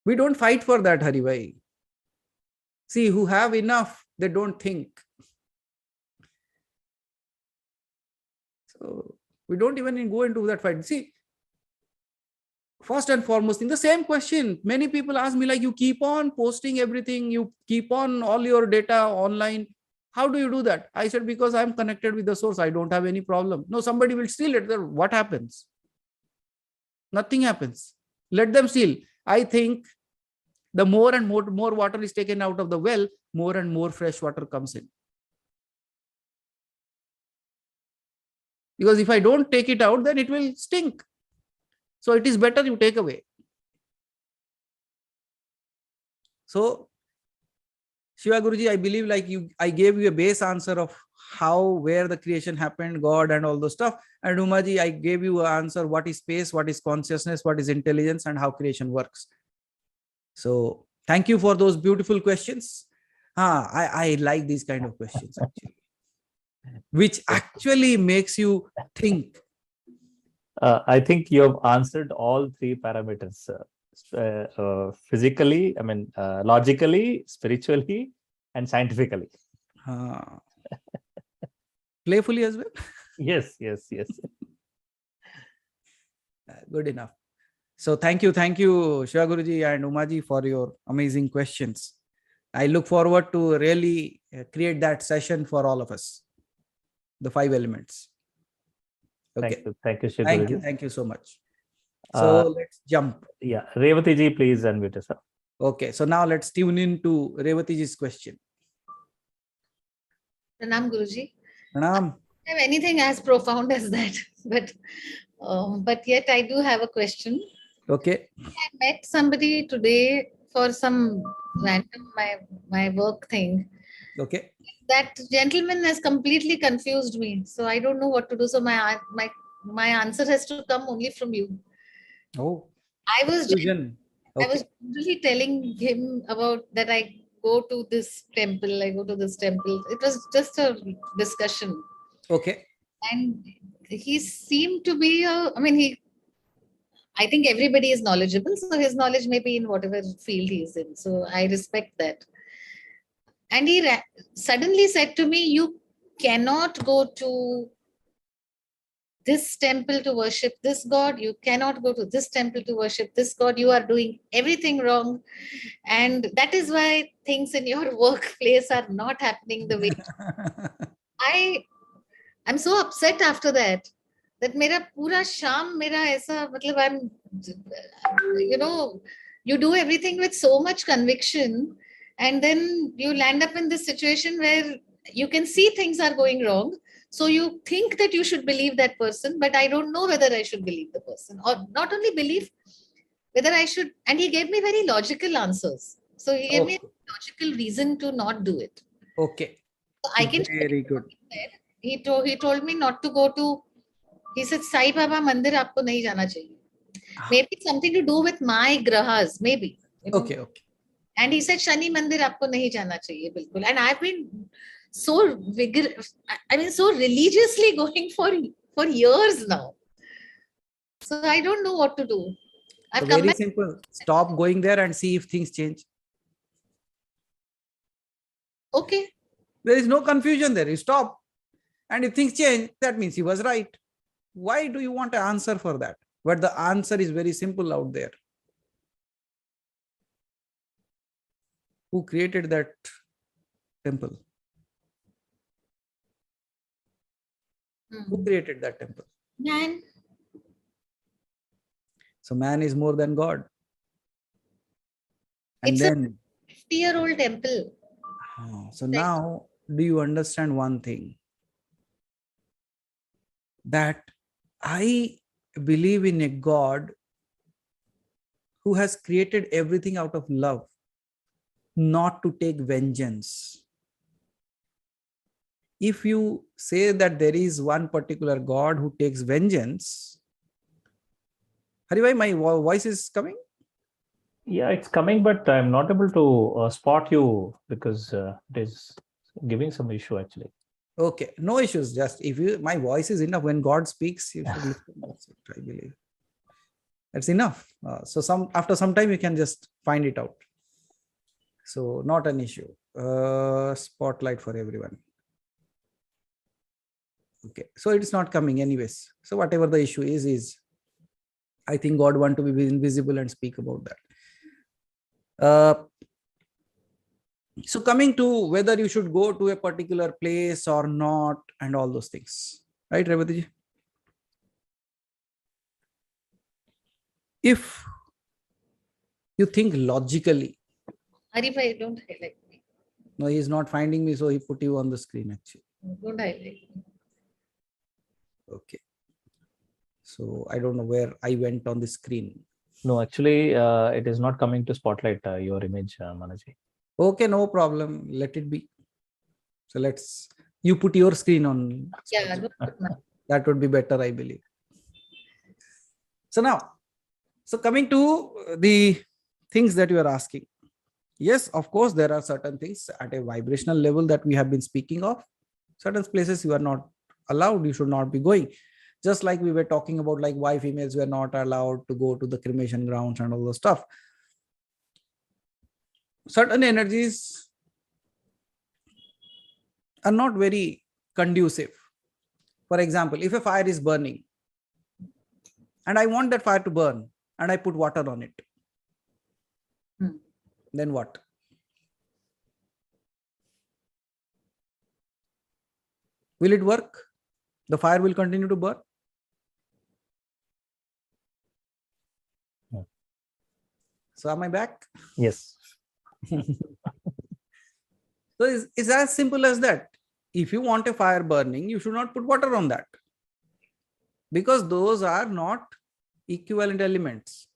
We don't fight for that, Haribhai. See, who have enough, they don't think. So We don't even go into that fight. See, first and foremost thing, the same question. Many people ask me, like, you keep on posting everything, you keep on all your data online. How do you do that? I said, because I'm connected with the source. I don't have any problem. No, somebody will steal it. Then what happens? Nothing happens. Let them steal. I think the more and more water is taken out of the well, more and more fresh water comes in. Because if I don't take it out, then it will stink. So it is better you take away. So Shiva Guruji, I believe like I gave you a base answer of how, where the creation happened, God and all those stuff. And Umaji, I gave you an answer, what is space, what is consciousness, what is intelligence, and how creation works. So thank you for those beautiful questions. I like these kind of questions actually, which actually makes you think. I think you have answered all three parameters. Physically, logically, spiritually, and scientifically. Playfully as well. Yes. Good enough. So thank you, Shiva Guruji and Umaji, for your amazing questions. I look forward to really create that session for all of us. The 5 elements. Okay. Thank you, Shiva Guruji. Thank you so much. So let's jump. Yeah, Revati ji, please unmute yourself. Okay, so now let's tune in to Revati ji's question. Pranam Guruji. Pranam. I don't have anything as profound as that, but yet I do have a question. Okay. I met somebody today for some random my work thing. Okay. That gentleman has completely confused me, so I don't know what to do. So my answer has to come only from you. Oh. I was Okay. really telling him about that I go to this temple. It was just a discussion. Okay. And he seemed to be I think everybody is knowledgeable, so his knowledge may be in whatever field he is in. So I respect that. And he suddenly said to me, you cannot go to this temple to worship this God. You cannot go to this temple to worship this God. You are doing everything wrong. And that is why things in your workplace are not happening the way. I'm so upset after that mera pura sham mera aisa, I'm, you do everything with so much conviction, and then you land up in this situation where you can see things are going wrong. So you think that you should believe that person, but I don't know whether I should believe the person, or not only believe, whether I should. And he gave me very logical answers. So he gave me a logical reason to not do it. Okay. So I can. Very good. He told me not to go to. He said, Sai Baba Mandir aapko nahi jana chahiye. Maybe it's something to do with my grahas, maybe. Okay. And he said, Shani Mandir aapko nahi jana chahiye, bilkul. And I've been so so religiously going for years now. So I don't know what to do. So very simple. Stop going there and see if things change. Okay. There is no confusion there. You stop. And if things change, that means he was right. Why do you want an answer for that? But the answer is very simple out there. Who created that temple? Who created that temple? Man. So man is more than God. And It's then a 50-year-old temple. So now, do you understand one thing? That I believe in a God who has created everything out of love, not to take vengeance. If you say that there is one particular God who takes vengeance, Haribhai, my voice is coming? Yeah, it's coming, but I'm not able to spot you because it is giving some issue actually. Okay, no issues. Just if my voice is enough, when God speaks, you should listen. That's it, I believe. That's enough. So after some time, you can just find it out. So not an issue. Spotlight for everyone. Okay, so it's not coming anyways. So whatever the issue is I think God want to be invisible and speak about that. So coming to whether you should go to a particular place or not and all those things, right, Revati ji? If you think logically, Haribhai, don't highlight me. no, he is not finding me, so he put you on the screen actually. Don't highlight me. Okay. So I don't know where I went on the screen. No, actually, it is not coming to spotlight your image, Manaji. Okay, no problem. Let it be. So you put your screen on. Yeah, don't put my- That would be better, I believe. So now, coming to the things that you are asking. Yes, of course, there are certain things at a vibrational level that we have been speaking of. Certain places you are not allowed, you should not be going. Just like we were talking about, like why females were not allowed to go to the cremation grounds and all those stuff. Certain energies are not very conducive. For example, if a fire is burning and I want that fire to burn and I put water on it, then what? Will it work? The fire will continue to burn? No. So am I back? Yes. So it's as simple as that. If you want a fire burning, you should not put water on that, because those are not equivalent elements.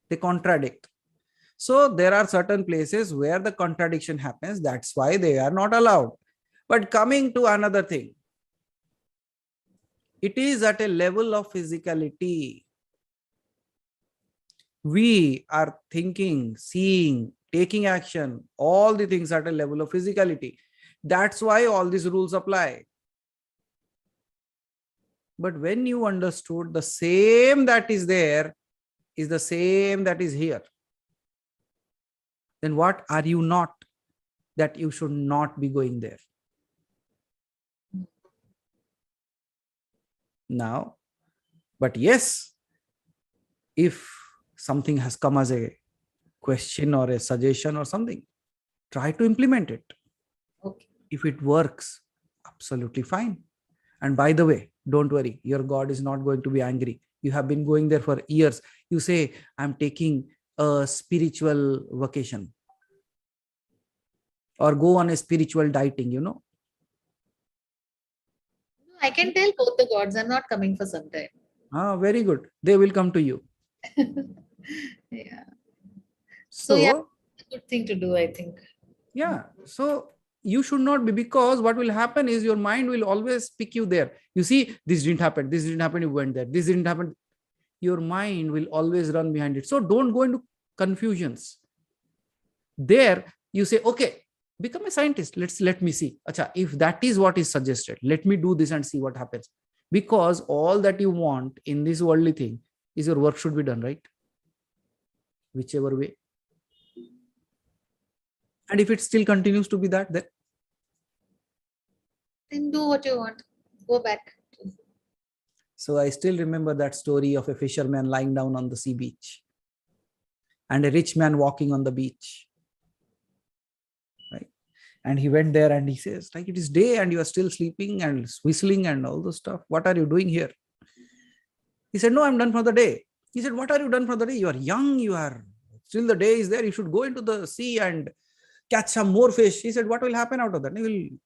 They contradict. So there are certain places where the contradiction happens. That's why they are not allowed. But coming to another thing, it is at a level of physicality. We are thinking, seeing, taking action, all the things at a level of physicality. That's why all these rules apply. But when you understood the same that is there is the same that is here, then what are you not that you should not be going there? Now, but yes, if something has come as a question or a suggestion or something, try to implement it. Okay. If it works, absolutely fine. And by the way, don't worry, your God is not going to be angry. You have been going there for years. You say, I'm taking a spiritual vacation or go on a spiritual dieting, I can tell both the gods are not coming for some time. Very good. They will come to you. Yeah. So yeah, good thing to do, I think. yeah. So you should not be, because what will happen is your mind will always pick you there. You see, this didn't happen. This didn't happen. You went there. This didn't happen. Your mind will always run behind it. So don't go into confusions. There you say, okay, become a scientist. Let me see. Acha, if that is what is suggested, let me do this and see what happens. Because all that you want in this worldly thing is your work should be done, right? Whichever way. And if it still continues to be that, Then do what you want. Go back. so I still remember that story of a fisherman lying down on the sea beach and a rich man walking on the beach. Right? And he went there and he says, like, it is day and you are still sleeping and whistling and all the stuff. What are you doing here? He said, no, I'm done for the day. He said, what are you done for the day? You are young, you are still, the day is there. You should go into the sea and catch some more fish. He said, what will happen out of that?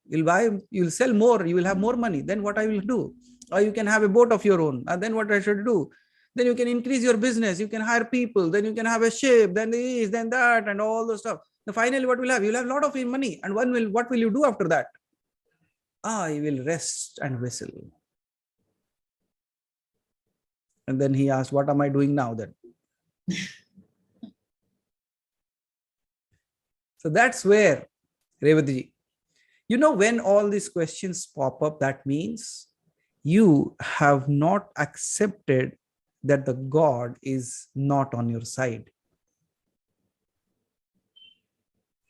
You'll sell more, you will have more money. Then what I will do? Or you can have a boat of your own. And then what I should do? Then you can increase your business. You can hire people. Then you can have a ship. Then this, then that, and all the stuff. Then finally, what will have? You'll have a lot of money. And what will you do after that? You will rest and whistle. And then he asked, what am I doing now then? So that's where, Revati ji, when all these questions pop up, that means you have not accepted that the God is not on your side.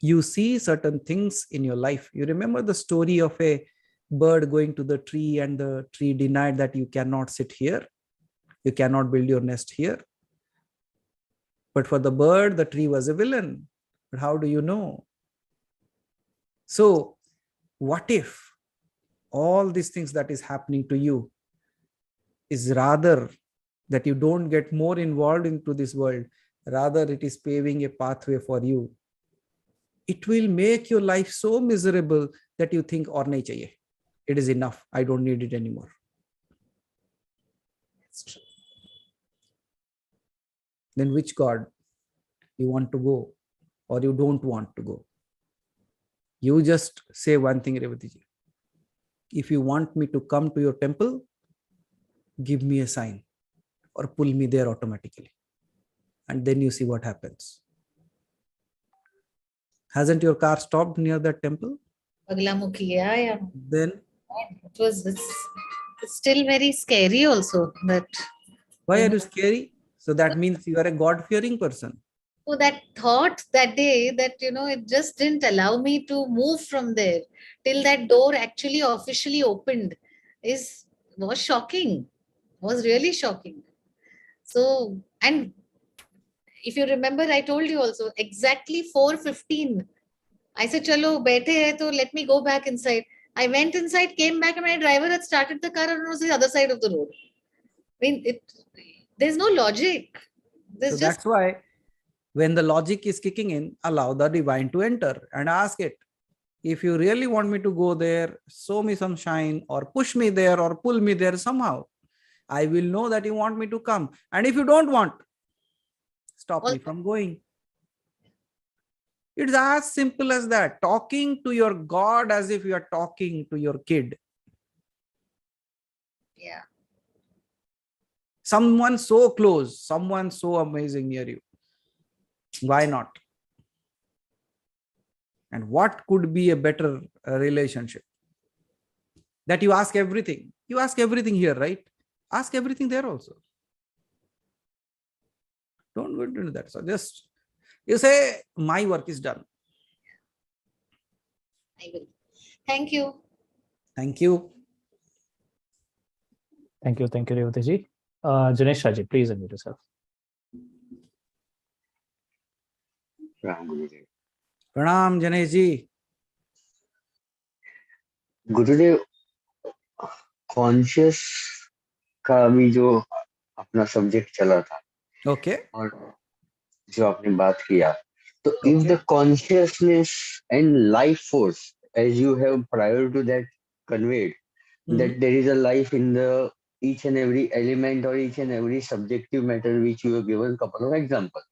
You see certain things in your life. You remember the story of a bird going to the tree and the tree denied that you cannot sit here, you cannot build your nest here. But for the bird, the tree was a villain. But how do you know? So what if all these things that is happening to you is rather that you don't get more involved into this world, rather it is paving a pathway for you. It will make your life so miserable that you think, aur nahi chahiye. It is enough. I don't need it anymore. That's true. Then which God you want to go or you don't want to go? You just say one thing, Revati ji. If you want me to come to your temple, give me a sign or pull me there automatically. And then you see what happens. Hasn't your car stopped near that temple? Baglamukhi, yeah. Then It's still very scary also that. why are you scary? So that means you are a God-fearing person. So that thought that day that, it just didn't allow me to move from there till that door actually officially opened was shocking, was really shocking. So, and if you remember, I told you also exactly 4:15. I said, chalo, baithe hai, to let me go back inside. I went inside, came back, and my driver had started the car and was the other side of the road. I mean, there's no logic. So that's why when the logic is kicking in, allow the divine to enter and ask it. If you really want me to go there, show me some shine or push me there or pull me there somehow. I will know that you want me to come. And if you don't want, stop me from going. It's as simple as that. Talking to your God as if you are talking to your kid. Yeah. Someone so close, someone so amazing near you. Why not? And what could be a better relationship? That you ask everything. You ask everything here, right? Ask everything there also. Don't go into that. So just you say, my work is done. I will. Thank you. Thank you. Thank you, Revati ji. Janesh Raji, please unmute yourself. Pranam, Janesh ji. Gurudev conscious का भी जो अपना subject चला था Okay. और जो आपने बात किया तो if the consciousness and life force as you have prior to that conveyed that there is a life in the each and every element or each and every subjective matter which you have given couple of examples.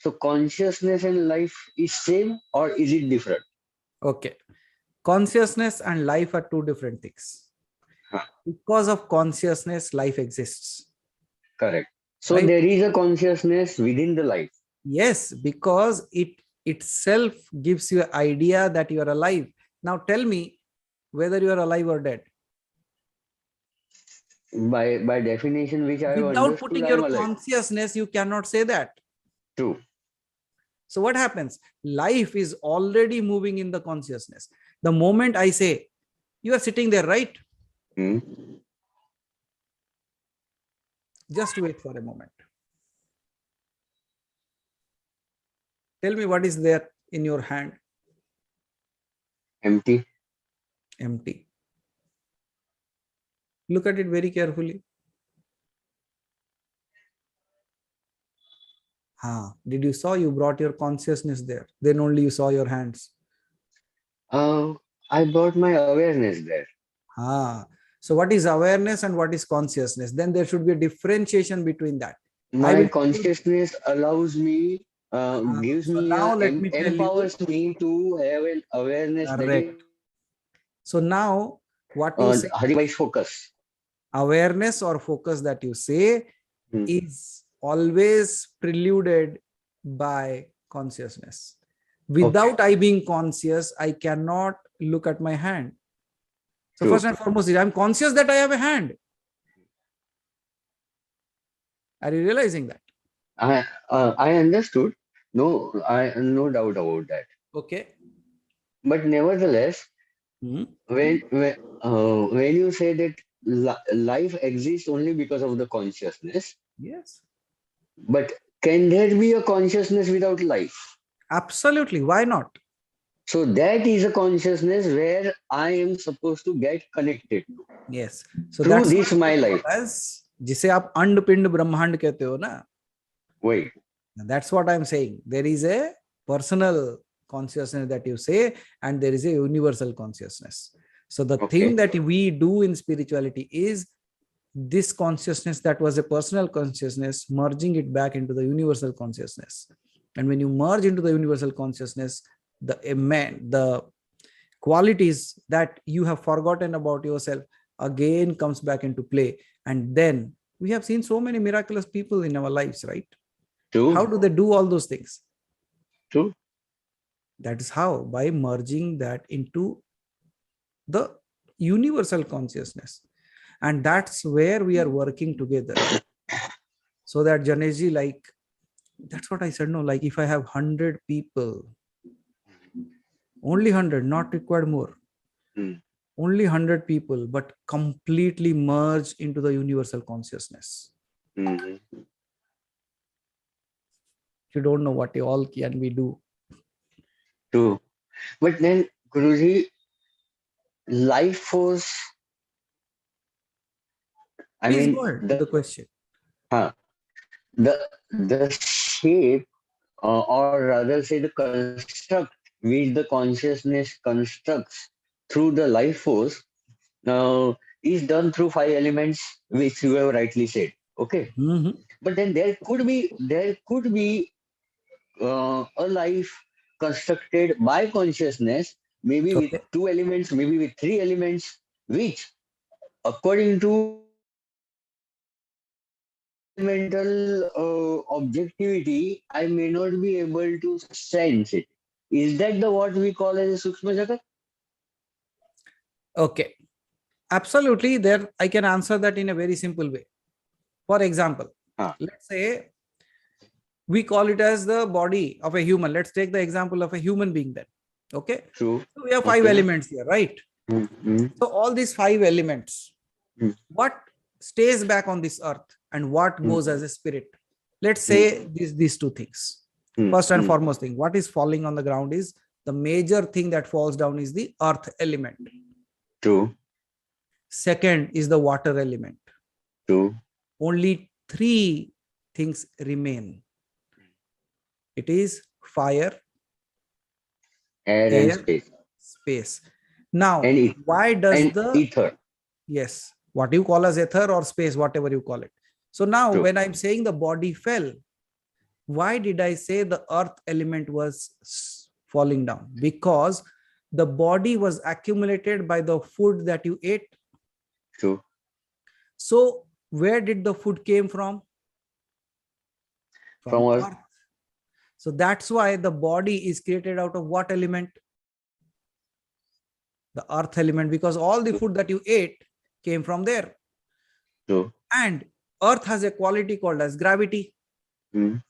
So consciousness and life is same or is it different? Okay. Consciousness and life are two different things. Because of consciousness, life exists. Correct. So right? there is a consciousness within the life. Yes, because it itself gives you an idea that you are alive. Now tell me whether you are alive or dead. By definition, which I without understood, putting your consciousness, you cannot say that. True. So what happens? Life is already moving in the consciousness. The moment I say, you are sitting there, right? Just wait for a moment. Tell me what is there in your hand? Empty. Empty. Look at it very carefully. Did you saw you brought your consciousness there? Then only you saw your hands. I brought my awareness there. So what is awareness and what is consciousness? Then there should be a differentiation between that. My consciousness allows me, gives so me, now let me tell empowers me to have an awareness. Correct. So now what you say, Haribhai's focus. Awareness or focus that you say is always preluded by consciousness. Without I being conscious, I cannot look at my hand. So first and foremost, I'm conscious that I have a hand. Are you realizing that? I understood. No doubt about that. Okay. But nevertheless, Hmm? when you say that life exists only because of the consciousness, Yes, but can there be a consciousness without life? absolutely. Why not? So that is a consciousness where I am supposed to get connected to Yes. So through that's this what my we life. call as जिसे आप अंड पिंड ब्रह्मांड कहते हो ना. Wait, That's what I'm saying. There is a personal consciousness that you say, and there is a universal consciousness. So the thing okay, that we do in spirituality is this consciousness that was a personal consciousness, merging it back into the universal consciousness. And when you merge into the universal consciousness, the qualities that you have forgotten about yourself again comes back into play. And then we have seen so many miraculous people in our lives, right? How true, do they do all those things? true, That is how, by merging that into the universal consciousness. And that's where we are working together. So that Janesh, like, that's what I said. No, like if I have 100 people, only 100, not required more, Hmm. only 100 people, but completely merged into the universal consciousness. Mhm. You don't know what all can we do. True. But then, Guruji, life force, I Please mean, go ahead with the question. huh, the shape, or rather say the construct which the consciousness constructs through the life force, is done through five elements, which you have rightly said. Okay, Mhm. but then there could be a life constructed by consciousness, maybe with Okay. two elements, maybe with three elements, which according to mental objectivity, I may not be able to sense it. Is that the what we call as a Sukshma Jagat? Okay. Absolutely. There, I can answer that in a very simple way. For example, Huh. let's say we call it as the body of a human. Let's take the example of a human being then. Okay. True. So we have five Okay. elements here, right? Mm-hmm. So all these five elements, Mm. what stays back on this earth and what goes as a spirit? Let's Mm. say these two things. First and foremost thing, what is falling on the ground is the major thing that falls down is the earth element. True. Second is the water element. True. Only three things remain. It is fire, Air and air, space. space. Now, And why does and the, ether. yes, what you call as ether or space, whatever you call it. So now True. when I'm saying the body fell, why did I say the earth element was falling down? Because the body was accumulated by the food that you ate. True. So where did the food came from? From From us. earth. So that's why the body is created out of what element? The earth element, because all the food that you ate came from there. True. And earth has a quality called as gravity. Mm.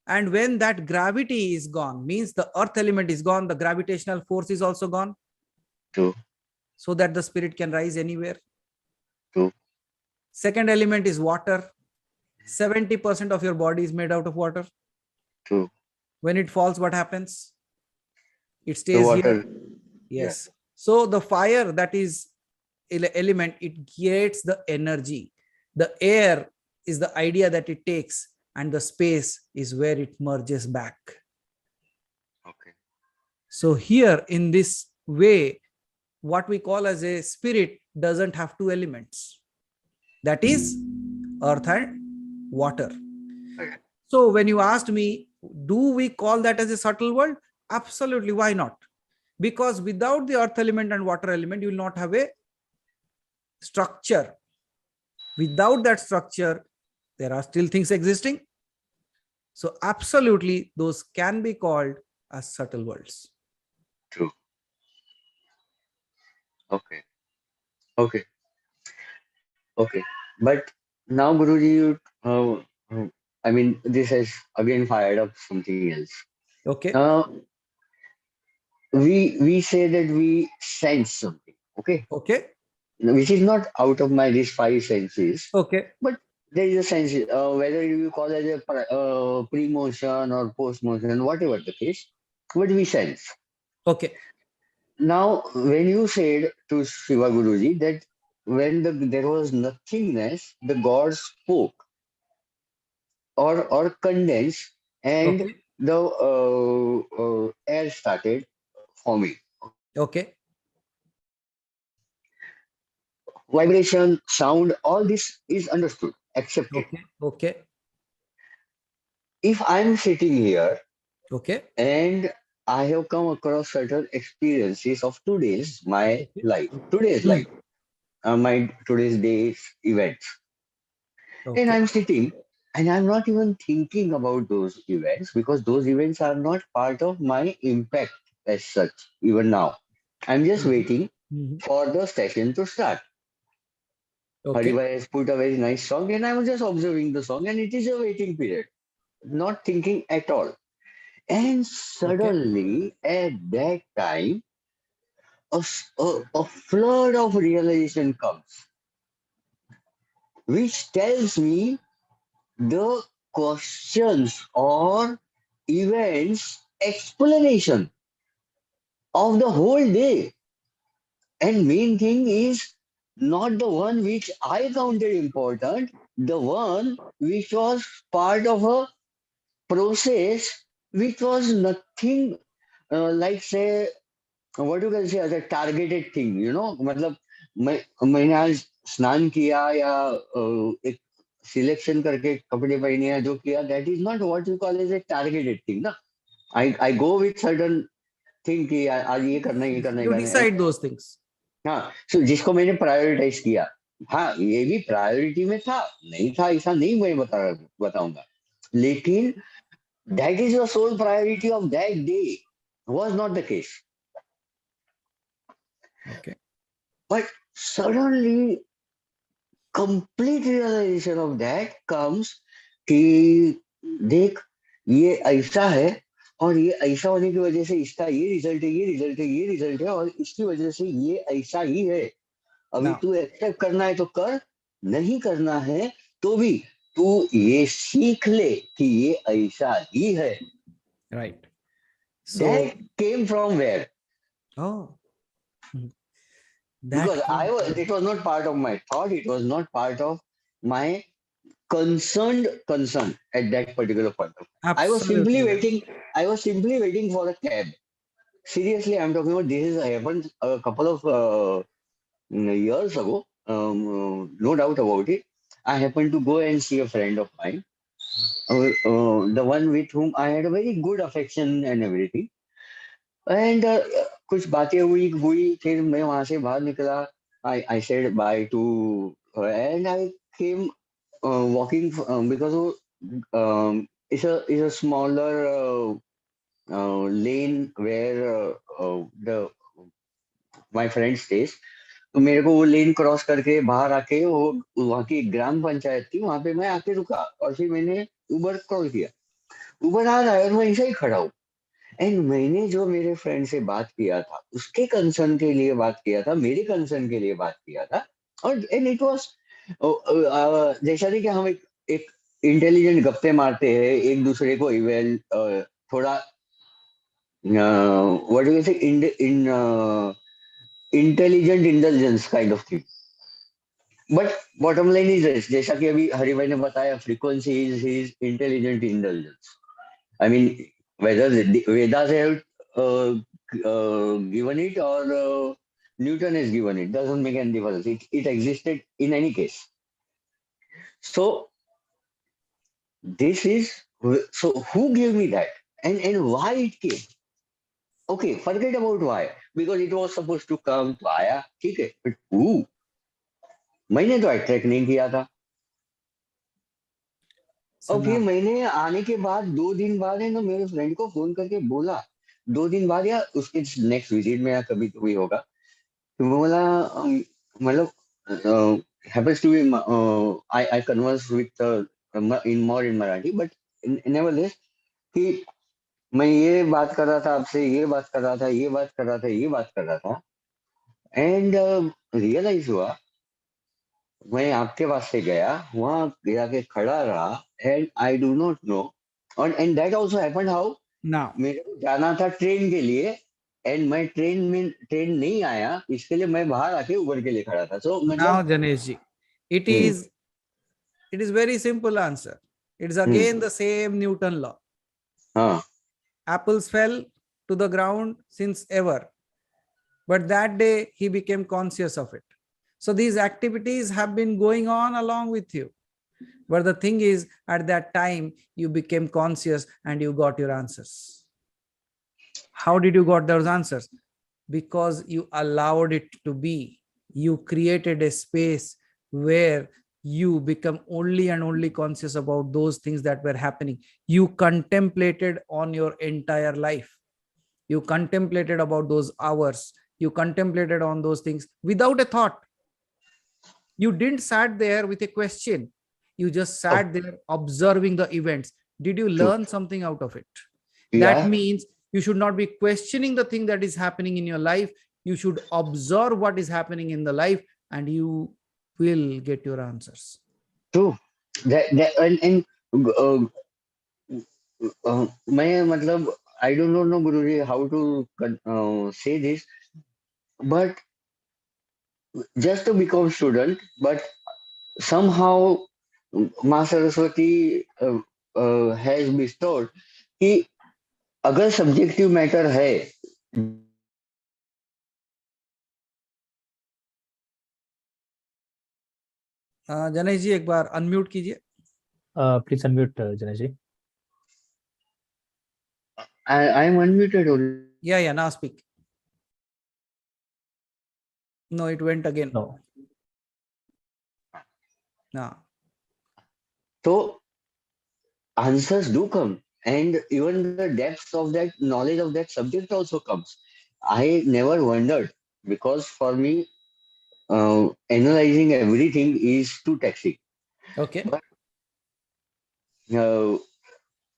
And when that gravity is gone, means the earth element is gone, the gravitational force is also gone. True. So that the spirit can rise anywhere. True. Second element is water. 70% of your body is made out of water. True. When it falls, what happens? It The stays water. here. Yes. So the fire, that is element, it creates the energy. The air is the idea that it takes, and the space is where it merges back. Okay. So here in this way, what we call as a spirit doesn't have two elements. That is earth and water. Okay. So when you asked me, do we call that as a subtle world? Absolutely. Why not? Because without the earth element and water element, you will not have a structure. Without that structure, there are still things existing. So absolutely, those can be called as subtle worlds. True. Okay. Okay. Okay. But now, Guruji, I mean, this has again fired up something else. Okay. Now, we say that we sense something, okay, Okay. which is not out of my these five senses, Okay. but there is a sense, whether you call it a pre-motion or post-motion, whatever the case, but we sense. Okay. Now, when you said to Shiva Guruji that when there was nothingness, the God spoke or condensed, and Okay. the air started forming. Okay. Vibration, sound, all this is understood, accepted. Okay. Okay. If I'm sitting here Okay. and I have come across certain experiences of my Okay. life, today's Hmm. life, my today's day's events, and Okay. I'm sitting and I'm not even thinking about those events because those events are not part of my impact as such, even now. I'm just Mhm. waiting Mhm. for the session to start. Okay. Haribai has put a very nice song, and I was just observing the song, and it is a waiting period, not thinking at all. And Okay. suddenly, at that time, a flood of realization comes, which tells me the questions or events explanation of the whole day. And main thing is not the one which I counted important, the one which was part of a process which was nothing like say what you can say as a targeted thing, मतलब मैंने आज स्नान किया या एक selection करके कपड़े पहने या जो किया that is not what you call as a targeted thing ना I go with certain thing कि आज ये करना है, ये करना है, ये You करना है। decide those things. हाँ, so जिसको मैंने प्रायोरिटाइज किया, हाँ ये भी प्रायोरिटी में था, नहीं था ऐसा नहीं मैं बताऊंगा, लेकिन that is your sole priority of that day was not the case. Okay. But suddenly complete realization of that comes कि देख ये ऐसा है और ये ऐसा होने की वजह से इसका ये रिजल्ट है, ये रिजल्ट है, ये रिजल्ट है और इसकी वजह से ये ऐसा ही है। अभी Now, तू एक्सेप्ट करना है तो कर, नहीं करना है तो भी तू ये सीख ले कि ये ऐसा ही है। right. That So, came from where? oh, mhm. Because That came it was not part of my thought, it was not part of my concern at that particular point of time. absolutely right. I was simply waiting for a cab. Seriously, I'm talking about this has happened a couple of years ago. No doubt about it. I happened to go and see a friend of mine, the one with whom I had a very good affection and everything. And कुछ बातें हुई फिर मैं वहां से बाहर निकला. I said bye to her and I came walking because it's a smaller lane where the my friend stays. तो मेरे को वो लेन क्रॉस करके बाहर आके वो वहाँ की ग्राम पंचायत थी, वहां पे मैं आके रुका और फिर मैंने उबर कॉल किया. उबर आ रहा है और मैं ऐसे ही खड़ा हूँ. एंड मैंने जो मेरे फ्रेंड से बात किया था उसके कंसर्न के लिए बात किया था, मेरे कंसर्न के लिए बात किया था. और एंड इट वाज जैसा नहीं कि हम एक इंटेलिजेंट गप्पे मारते हैं एक दूसरे को इवेल थोड़ा what do you say in intelligent intelligence kind of thing. But bottom line is this, जैसा कि अभी हरि भाई ने बताया, frequency is his intelligent intelligence. I mean, whether the Vedas have given it or Newton has given it, doesn't make any difference. It existed in any case. So this is so who gave me that and why it came? Okay, forget about why because it was supposed to come to आया, ठीक है, but who? मैंने तो attract नहीं किया था. so और फिर now. मैंने आने के बाद 2 दिन बाद है ना मेरे फ्रेंड को फोन करके बोला, 2 दिन बाद या उसके नेक्स्ट विजिट में या कभी कभी होगा, तो वो बोला मतलब happens to be I converse with in more in Marathi, but nevertheless he मैं ये बात कर रहा था आपसे, ये बात कर रहा था, ये बात कर रहा था, ये बात कर रहा था, एंड रियलाइज हुआ मैं आपके पास से गया, वहां जाके खड़ा रहा, and I do not know, और and that also happened how Now, मेरे को जाना था ट्रेन के लिए, एंड मैं ट्रेन नहीं आया, इसके लिए मैं बाहर आके उबर के लिए खड़ा था, सो now मतलब Janesh ji, it hmm is it is very simple answer. It is again the same Newton law. हाँ Apples fell to the ground since ever, but that day he became conscious of it. So these activities have been going on along with you. But the thing is, at that time, you became conscious and you got your answers. How did you got those answers? Because you allowed it to be. You created a space where you become only and only conscious about those things that were happening. You contemplated on your entire life. You contemplated about those hours. You contemplated on those things without a thought. You didn't sat there with a question. You just sat there observing the events. Did you learn something out of it? That या means you should not be questioning the thing that is happening in your life. You should observe what is happening in the life and you will get your answers. True and मैं मतलब I don't know guruji how to say this, but just to become student, but somehow माँ Saraswati has bestowed कि अगर subjective matter है, Janesh ji, एक बार unmute कीजिए. Please unmute, Janesh ji. I am unmuted only. Yeah, now speak. No, it went again. No. No. So answers do come, and even the depth of that knowledge of that subject also comes. I never wondered, because for me analyzing everything is too taxing. Okay. But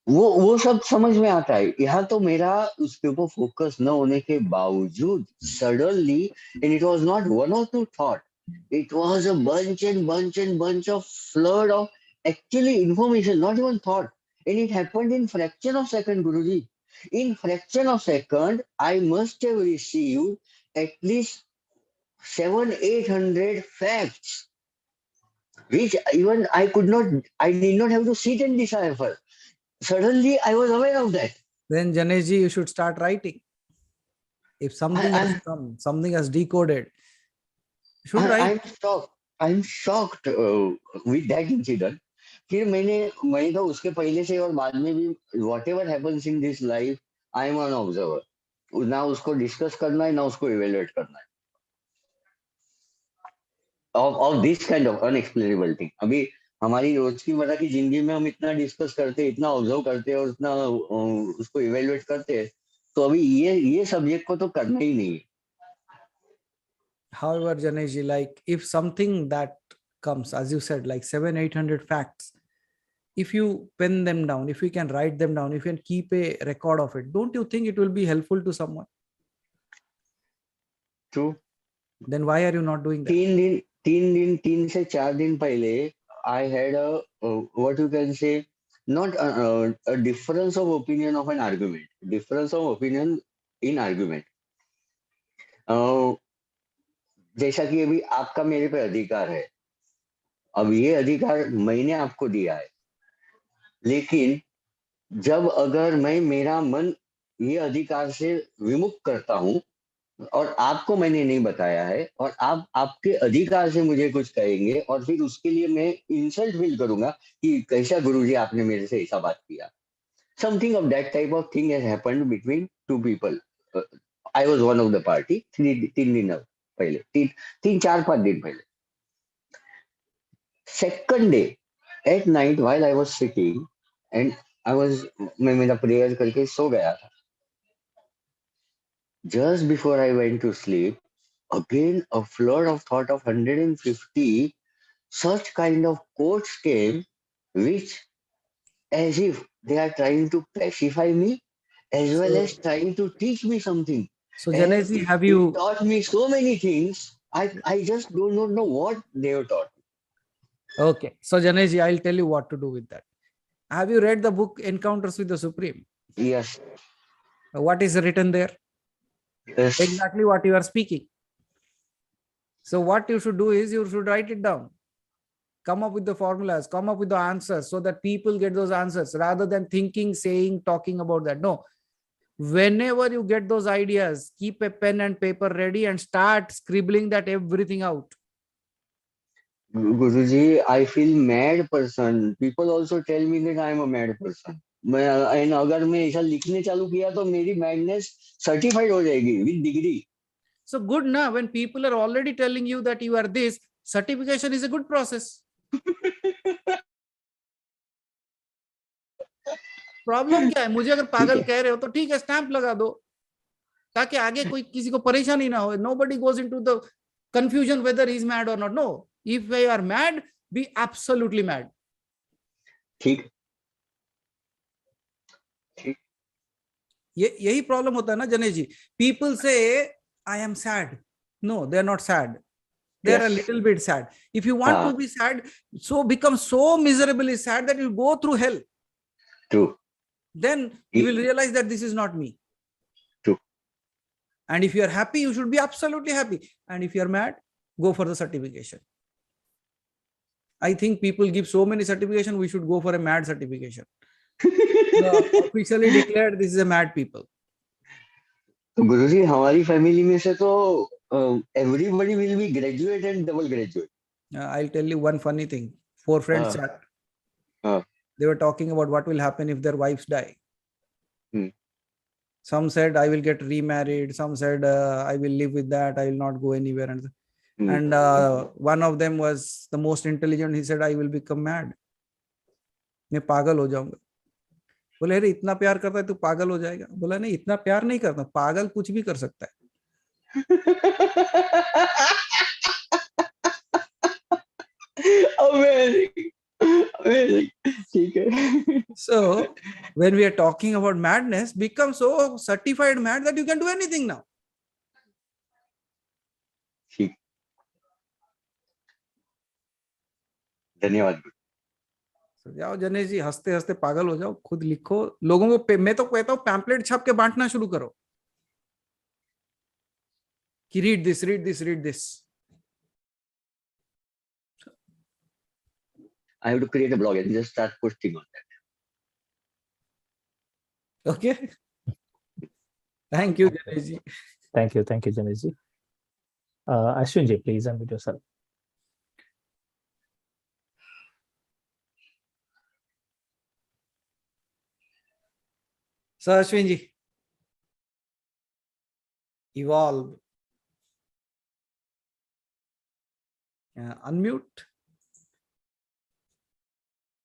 वो सब समझ में आता है. यहाँ तो मेरा उसके ऊपर फोकस न होने के बावजूद suddenly, and it was not one or two thought, it was a bunch of flood of actually information, not even thought, and it happened in fraction of second, Guruji. In fraction of second, I must have received at least 700-800 facts, which even I did not have to sit and decipher. Suddenly, I was aware of that. Then Janesh ji, you should start writing. If something has come, something has decoded, you should write. I'm shocked with that incident. फिर मैंने तो उसके पहले से और बाद में भी whatever happens in this life, I am an observer. ना उसको डिस्कस करना है, ना उसको इवेल्युएट करना है. Of this kind of unexplainable thing. अभी हमारी रोज की मर्रा की जिंदगी में हम इतना डिस्कस करते हैं, इतना ऑब्जर्व करते हैं और इतना उसको इवेल्युएट करते हैं, तो अभी ये सब्जेक्ट को तो करना ही नहीं है. However, Janesh ji, like if something that comes, as you said, like 700-800 facts, if you pen them down, if you can write them down, if you can keep a record of it, don't you think it will be helpful to someone? True. Then why are you not doing that? 3 से 4 दिन पहले I had a what you can say, not a difference of opinion of an argument, difference of opinion in argument. जैसा कि अभी आपका मेरे पे अधिकार है, अब ये अधिकार मैंने आपको दिया है, लेकिन जब अगर मैं मेरा मन ये अधिकार से विमुख करता हूं और आपको मैंने नहीं बताया है और आप आपके अधिकार से मुझे कुछ कहेंगे और फिर उसके लिए मैं इंसल्ट फील करूंगा कि कैसा गुरुजी आपने मेरे से ऐसा बात किया. Something of that type of thing has happened between two people. I was one of the party. 3 दिन पहले, 3-4-5 दिन पहले. Second day at night while I was sitting and मैं मेरा प्रेयर करके सो गया था. Just before I went to sleep, again a flood of thought of 150 such kind of quotes came, which as if they are trying to pacify me as well So- as trying to teach me something. So And Janeshji, have they you taught me so many things. I just do not know what they have taught. okay? So Janeshji, I'll tell you what to do with that. Have you read the book Encounters with the Supreme? Yes. What is written there? Yes. Exactly what you are speaking. So what you should do is you should write it down. Come up with the formulas, come up with the answers so that people get those answers rather than thinking, saying, talking about that. No. Whenever you get those ideas, keep a pen and paper ready and start scribbling that everything out. Guruji, I feel mad person. People also tell me that I am a mad person. And अगर मैं ऐसा लिखने चालू किया तो मेरी madness certified हो जाएगी with degree. So good now when people are already telling you that you are this, certification is a good process. Problem क्या है? मुझे अगर पागल कह रहे हो तो ठीक है, स्टैंप लगा दो ताकि आगे कोई किसी को परेशानी ना हो. Nobody goes into the confusion whether he's mad or not. No, if you are mad, be absolutely mad. ठीक. यही प्रॉब्लम होता है ना जनेश जी. People say I am sad. No, they are not sad. They are a Yes. little bit sad. If you want to be sad, so become so miserably sad that you go through hell. True. Then you will realize that this is not me. True. And if you are happy, you should be absolutely happy. And if you are mad, go for the certification. I think people give so many certification, we should go for a mad certification. Officially declared, this is a mad people. तो गुरुजी हमारी family में से तो everybody will be graduate and double graduate. I'll tell you one funny thing. 4 friends chat. They were talking about what will happen if their wives die. Some said, I will get remarried. Some said, I will live with that. I will not go anywhere. And one of them was the most intelligent. He said, I will become mad. मैं पागल हो जाऊंगा. बोले अरे इतना प्यार करता है तू पागल हो जाएगा. बोला नहीं, इतना प्यार नहीं करता. पागल कुछ भी कर सकता है. Amazing. Amazing. ठीक है. So when we are talking about madness, become so certified mad that you can do anything now. ठीक. धन्यवाद. जाओ जनेश जी, हंसते हंसते पागल हो जाओ, खुद लिखो, लोगों को मैं तो कहता हूँ पैम्पलेट छाप के बांटना शुरू करो कि read this, read this, read this. I have to create a blog and just start posting on that. Okay. Thank you, Janesh ji. Thank you, Janesh ji. Ashwin ji, please unmute yourself. So Ashwin ji, evolve. Unmute.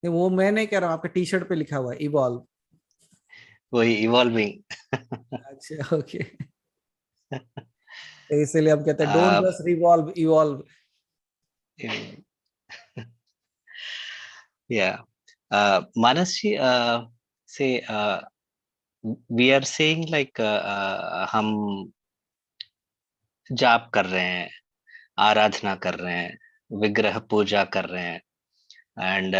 वो मैं नहीं कह रहा हूँ, आपका T shirt पे लिखा हुआ है इवॉल्व. वही इवॉल्विंग. अच्छा, ओके. इसलिए हम कहते हैं don't just revolve, evolve. Yeah. Manasji, say we are saying like हम जाप कर रहे हैं, आराधना कर रहे हैं, विग्रह पूजा कर रहे हैं, and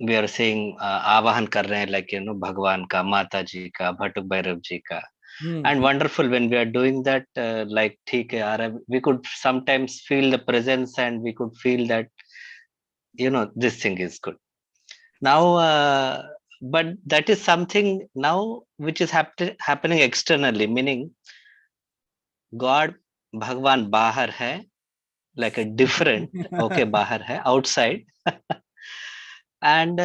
we are saying आवाहन कर रहे हैं, like भगवान का, माता जी का, भटुक भैरव जी का. And wonderful when we are doing that, like ठीक है यार, we could sometimes feel the presence and we could feel that this thing is good. Now but that is something now which is happening externally, meaning God, Bhagwan bahar hai, like a different, okay, bahar hai, outside. And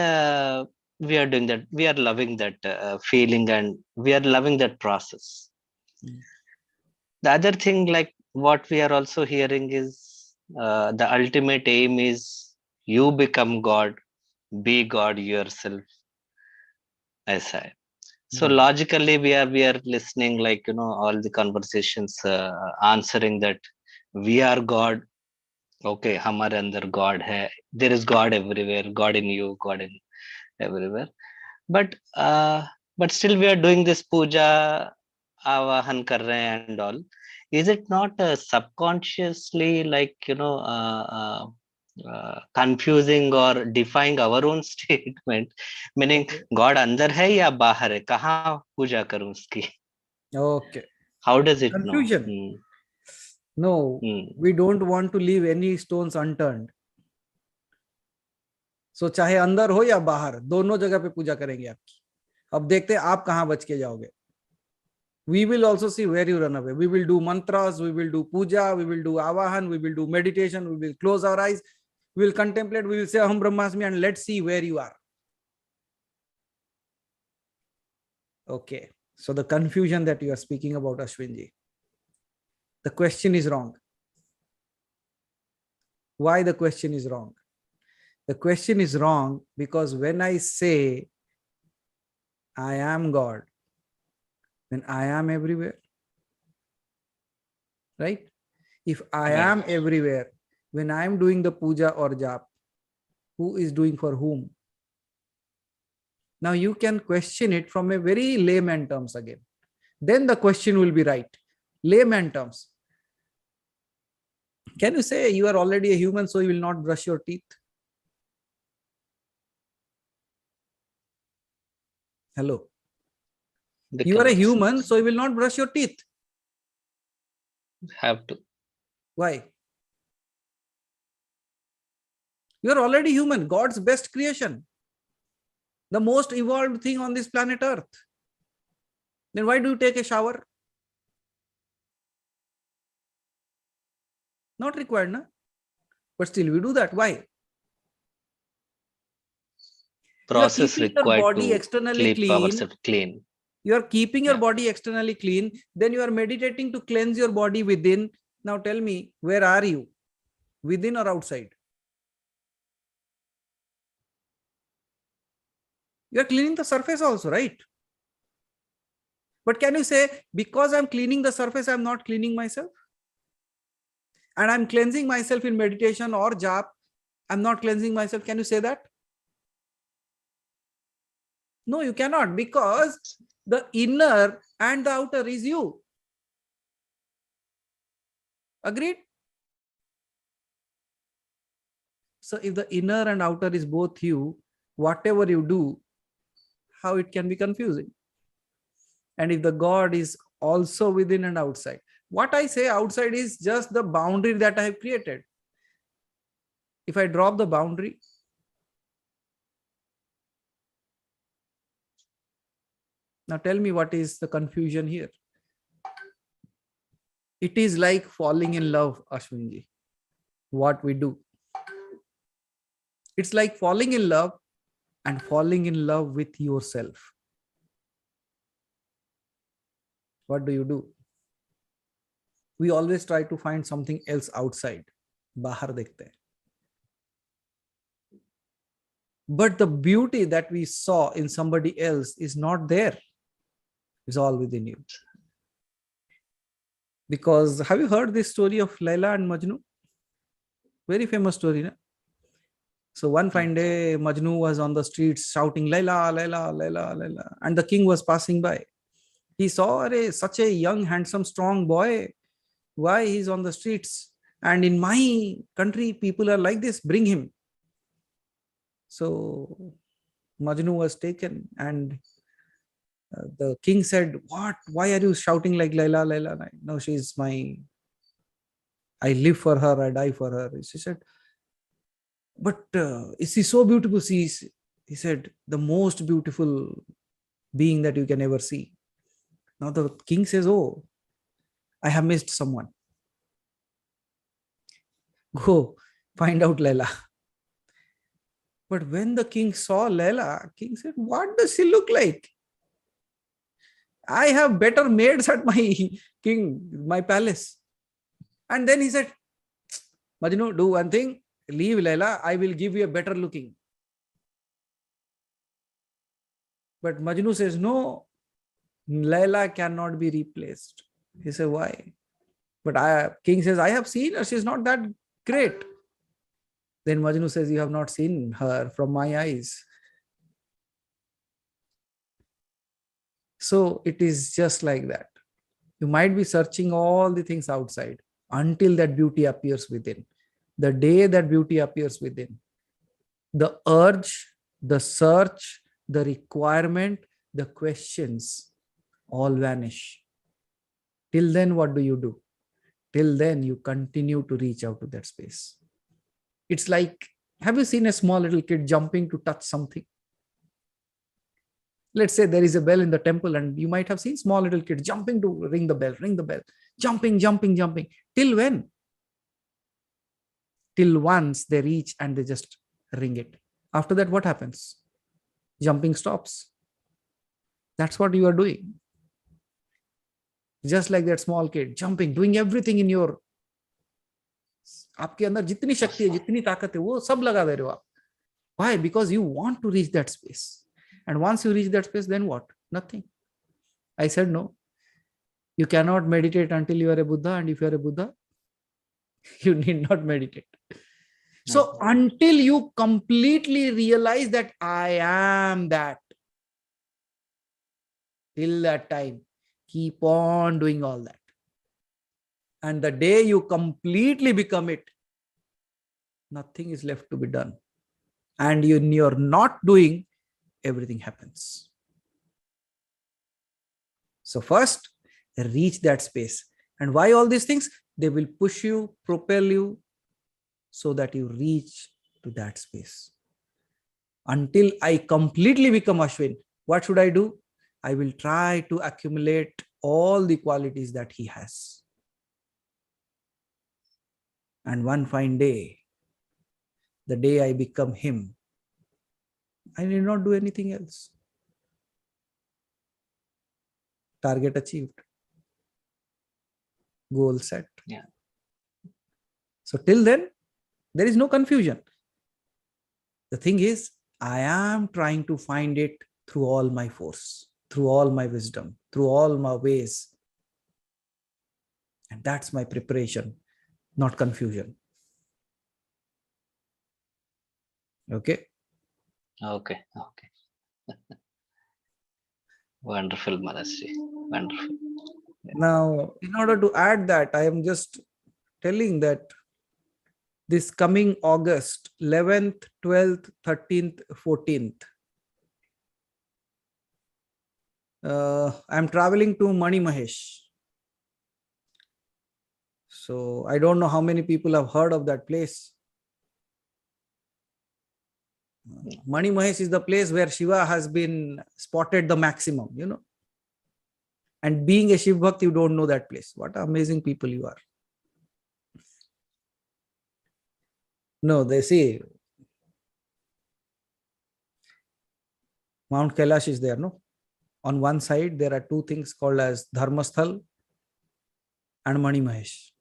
we are doing that, we are loving that feeling, and we are loving that process. The other thing, like what we are also hearing is the ultimate aim is you become God, be God yourself. ऐसा है. So logically we are listening, like all the conversations answering that we are God. Okay, हमारे अंदर God है. There is God everywhere. God in you, God in everywhere. But but still we are doing this puja, avahan kar rahe hain and all. Is it not subconsciously like, confusing or defying our own statement? Meaning, Okay. God अंदर है या बाहर है? कहाँ पूजा करूं उसकी? Okay. How does it know? Confusion. No, we don't want to leave any stones unturned. So चाहे अंदर हो या बाहर, दोनों जगह पे पूजा करेंगे आपकी. अब देखते हैं आप कहाँ बच के जाओगे. We will also see where you run away. We will do mantras, we will do puja, we will do avahan, we will do meditation, we will close our eyes, we will contemplate, we will say Aham Brahmasmi, and let's see where you are. Okay. So the confusion that you are speaking about, Ashwinji, the question is wrong. Why the question is wrong? The question is wrong because when I say I am God, then I am everywhere. Right? If I am everywhere, when I am doing the puja or jap, who is doing for whom? Now you can question it from a very layman terms again. Then the question will be right. Layman terms. Can you say you are already a human, so you will not brush your teeth? Hello. You are a human, so you will not brush your teeth. Have to. Why? You are already human, God's best creation. The most evolved thing on this planet Earth. Then why do you take a shower? Not required, na? But still we do that. Why? Process you are keeping your required body to externally keep clean. ourselves clean. You are keeping your body externally clean. Then you are meditating to cleanse your body within. Now tell me, where are you? Within or outside? You are cleaning the surface also, right? But can you say, because I'm cleaning the surface, I'm not cleaning myself? And I'm cleansing myself in meditation or jap, I'm not cleansing myself. Can you say that? No, you cannot, because the inner and the outer is you. Agreed? So if the inner and outer is both you, whatever you do, how it can be confusing? And if the God is also within and outside, what I say outside is just the boundary that I have created. If I drop the boundary, now tell me what is the confusion here? It is like falling in love, Ashwinji. What we do. It's like falling in love and falling in love with yourself. What do? We always try to find something else outside. Bahar dekhte hain. But the beauty that we saw in somebody else is not there. It's all within you. Because have you heard this story of Layla and Majnu? Very famous story, na? So one fine day, Majnu was on the streets shouting, Layla, Layla, Layla, Layla. And the king was passing by. He saw such a young, handsome, strong boy. Why he's on the streets? And in my country, people are like this. Bring him. So Majnu was taken, and the king said, what? Why are you shouting like Layla, Layla? No, she's my... I live for her, I die for her. She said, but is she so beautiful? He said, the most beautiful being that you can ever see. Now the king says, oh, I have missed someone. Go find out Layla. But when the king saw Layla, king said, what does she look like? I have better maids at my palace. And then he said, Majnu, do one thing, leave Layla, I will give you a better looking. But Majnu says, no, Layla cannot be replaced. He said, why? But king says, I have seen her, she's not that great. Then Majnu says, you have not seen her from my eyes. So it is just like that. You might be searching all the things outside until that beauty appears within. The day that beauty appears within, the urge, the search, the requirement, the questions all vanish. Till then, what do? Till then, you continue to reach out to that space. It's like, have you seen a small little kid jumping to touch something? Let's say there is a bell in the temple, and you might have seen small little kids jumping to ring the bell, jumping. Till when? Till once they reach and they just ring it. After that, what happens? Jumping stops. That's what you are doing. Just like that small kid, jumping, doing everything in your, आपके अंदर जितनी शक्ति है, जितनी ताकत है, वो सब लगा दे रहे हो आप. Why? Because you want to reach that space. And once you reach that space, then what? Nothing. I said no. You cannot meditate until you are a Buddha, and if you are a Buddha, you need not meditate. So until you completely realize that I am that, till that time, keep on doing all that. And the day you completely become it, nothing is left to be done. And you're not doing, everything happens. So first, reach that space. And why all these things? They will push you, propel you, so that you reach to that space. Until I completely become Ashwin, what should I do? I will try to accumulate all the qualities that he has. And one fine day, the day I become him, I need not do anything else. Target achieved. Goal set. Yeah. So till then, there is no confusion. The thing is, I am trying to find it through all my force, through all my wisdom, through all my ways. And that's my preparation, not confusion. Okay? Okay. Wonderful, Maharaji. Wonderful. Now, in order to add that, I am just telling that this coming August 11th, 12th, 13th, 14th, I'm traveling to Mani Mahesh. So I don't know how many people have heard of that place. Mani Mahesh is the place where Shiva has been spotted the maximum, you know. And being a Shiv Bhakt, you don't know that place. What amazing people you are. No, they say Mount Kailash is there, no? On one side, there are two things called as Dharmasthal and Mani Mahesh.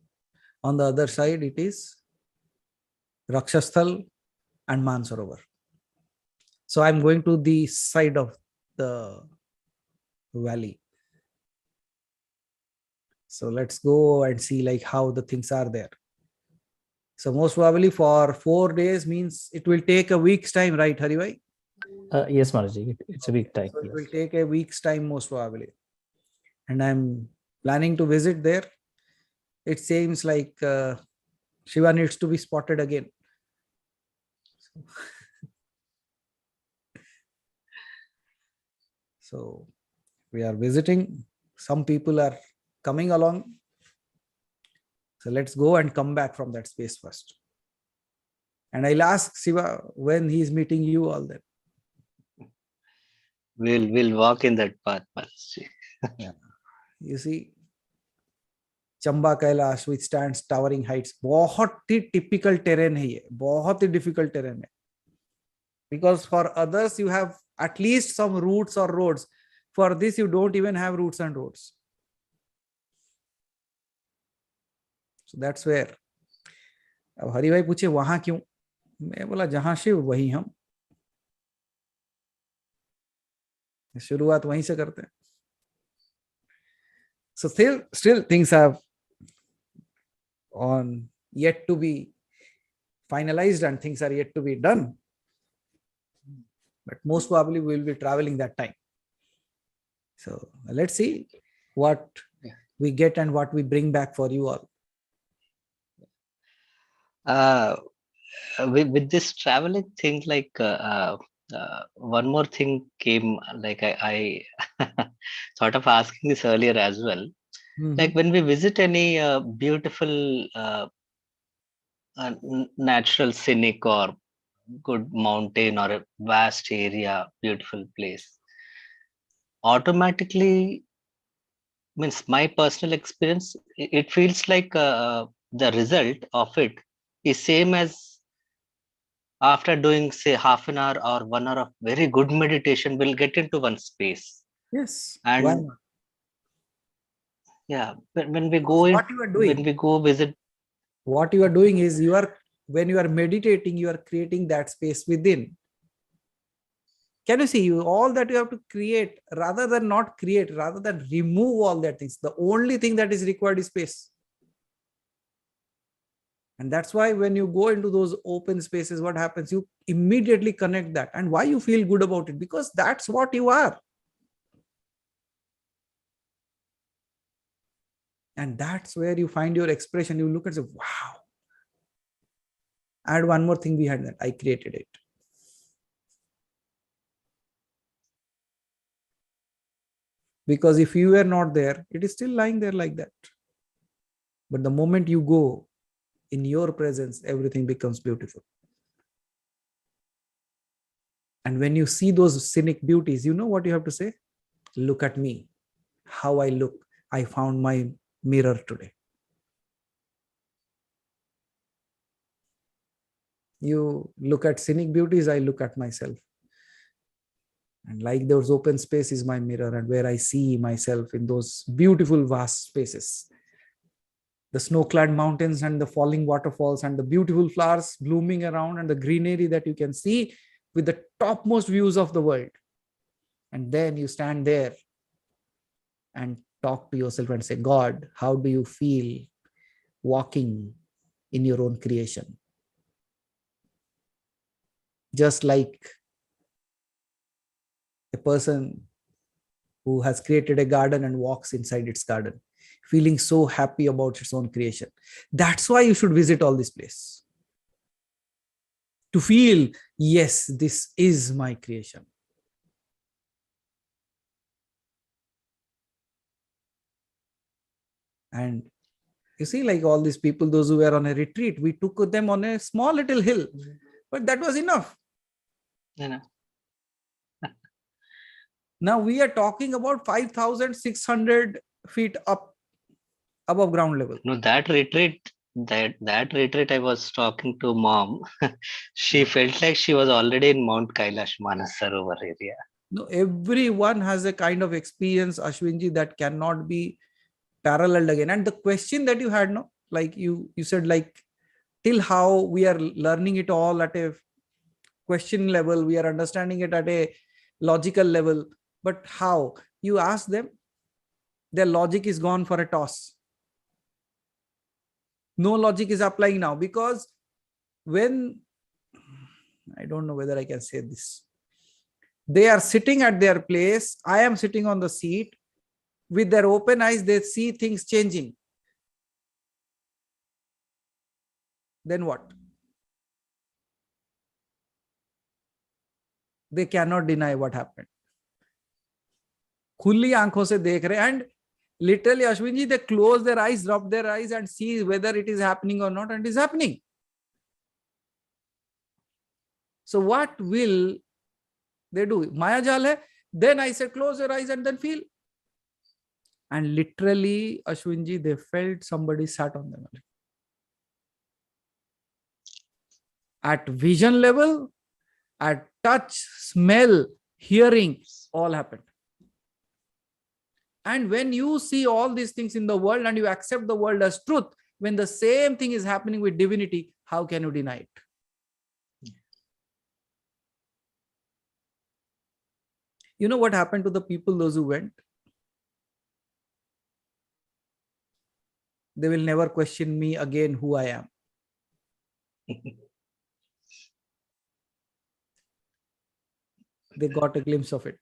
On the other side, it is Rakshasthal and Mansarovar. So I'm going to the side of the valley. So let's go and see like how the things are there. So most probably for 4 days means it will take a week's time, right, Haribhai? Yes, Maharaji, it's a big time. So it Yes. will take a week's time most probably. And I'm planning to visit there. It seems like Shiva needs to be spotted again. So we are visiting. Some people are coming along. So let's go and come back from that space first. And I'll ask Shiva when he's meeting you all that. We'll walk in that path, Maharaji. Yeah. You see, Chamba Kailash, which stands towering heights. बहुत ही typical terrain है ये, बहुत ही difficult terrain है. Because for others you have at least some routes or roads. For this you don't even have routes and roads. So that's where. अब हरि भाई पूछे वहां क्यों? मैं बोला जहां शिव वहीं हम. शुरुआत वहीं से करते हैं. So still things have yet to be finalized and things are yet to be done. But most probably we will be traveling that time. So let's see what we get and what we bring back for you all. With this traveling thing, like one more thing came, like I sort of asking this earlier as well. Like when we visit any beautiful natural scenic or good mountain or a vast area, beautiful place, automatically, means my personal experience, it feels like the result of it is same as after doing say half an hour or 1 hour of very good meditation, we'll get into one space. Yes. And Why not? yeah, when we go in, What you are doing, when we go visit, what you are doing is when you are meditating, you are creating that space within. Can you see all that you have to create rather than not create, rather than remove all that things? The only thing that is required is space. And that's why when you go into those open spaces, what happens? You immediately connect that. And why you feel good about it? Because that's what you are. And that's where you find your expression. You look and say, wow. Add one more thing behind that. I created it. Because if you were not there, it is still lying there like that. But the moment you go, in your presence, everything becomes beautiful. And when you see those scenic beauties, you know what you have to say? Look at me, how I look. I found my mirror today. You look at scenic beauties, I look at myself. And like those open space is my mirror, and where I see myself in those beautiful vast spaces. The snow-clad mountains and the falling waterfalls and the beautiful flowers blooming around and the greenery that you can see with the topmost views of the world. And then you stand there and talk to yourself and say, God, how do you feel walking in your own creation? Just like a person who has created a garden and walks inside its garden, feeling so happy about its own creation. That's why you should visit all this place. To feel, yes, this is my creation. And you see, like all these people, those who were on a retreat, we took them on a small little hill, but that was enough. you know, Now we are talking about 5,600 feet up above ground level. no, that retreat, that retreat, I was talking to mom. She felt like she was already in Mount Kailash, Manas Sarovar area. No, everyone has a kind of experience, Ashwinji, that cannot be paralleled again. And the question that you had, no, like you said, like till how we are learning it all at a question level, we are understanding it at a logical level, but how? You ask them, their logic is gone for a toss. No logic is applying now, because when, I don't know whether I can say this, they are sitting at their place, I am sitting on the seat, with their open eyes, they see things changing. Then what? They cannot deny what happened. खुली आंखों से देख रहे, and literally, Ashwin ji, they close their eyes, rub their eyes and see whether it is happening or not, and it is happening. So what will they do? Maya jal hai. Then I said, close your eyes and then feel. And literally, Ashwin ji, they felt somebody sat on them. At vision level, at touch, smell, hearing, all happened. And when you see all these things in the world and you accept the world as truth, when the same thing is happening with divinity, how can you deny it? You know what happened to the people, those who went? They will never question me again who I am. They got a glimpse of it.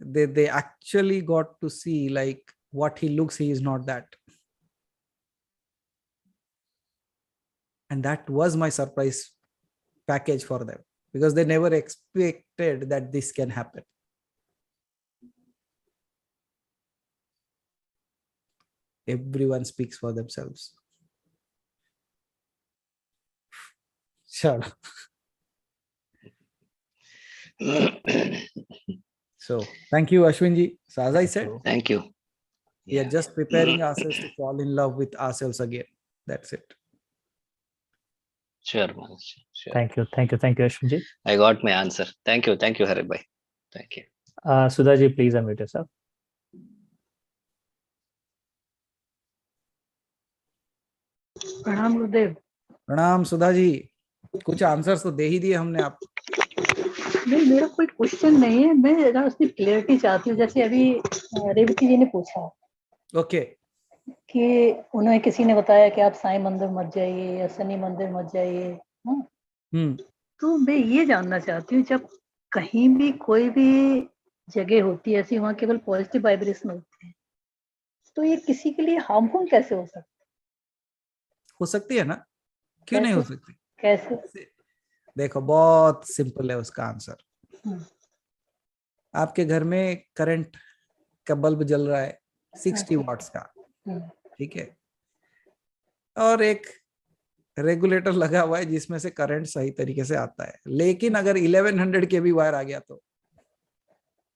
they actually got to see like what he looks, he is not that. And that was my surprise package for them, because they never expected that this can happen. Everyone speaks for themselves. Sure. So thank you, Ashwinji. So as I said, Thank you. we are just preparing ourselves to fall in love with ourselves again. That's it. Sure, Manoj. Sure. Thank you, Ashwinji. I got my answer. Thank you, Hari bhai. Thank you. Sudhaji, please unmute yourself. प्रणाम गुरुदेव। प्रणाम सुधा जी, कुछ answers तो दे ही दिए हमने आप। नहीं, मेरा कोई क्वेश्चन नहीं है, मैं जरा उसकी क्लियरिटी चाहती हूँ। जैसे अभी रेवती जी ने पूछा ओके कि उन्हें किसी ने बताया कि आप साईं मंदिर मत जाइए या शनि मंदिर मत जाइए। हाँ, तो मैं ये जानना चाहती हूँ, जब कहीं भी कोई भी जगह होती है ऐसी, वहाँ केवल पॉजिटिव वाइब्रेशन होती है, तो ये किसी के लिए हार्मफुल कैसे हो सकती है ना? क्यों नहीं हो सकती? कैसे? देखो, बहुत सिंपल है उसका आंसर। आपके घर में करंट का बल्ब जल रहा है 60 वॉट्स का, ठीक है, और एक रेगुलेटर लगा हुआ है जिसमें से करंट सही तरीके से आता है, लेकिन अगर 1100 के भी वायर आ गया तो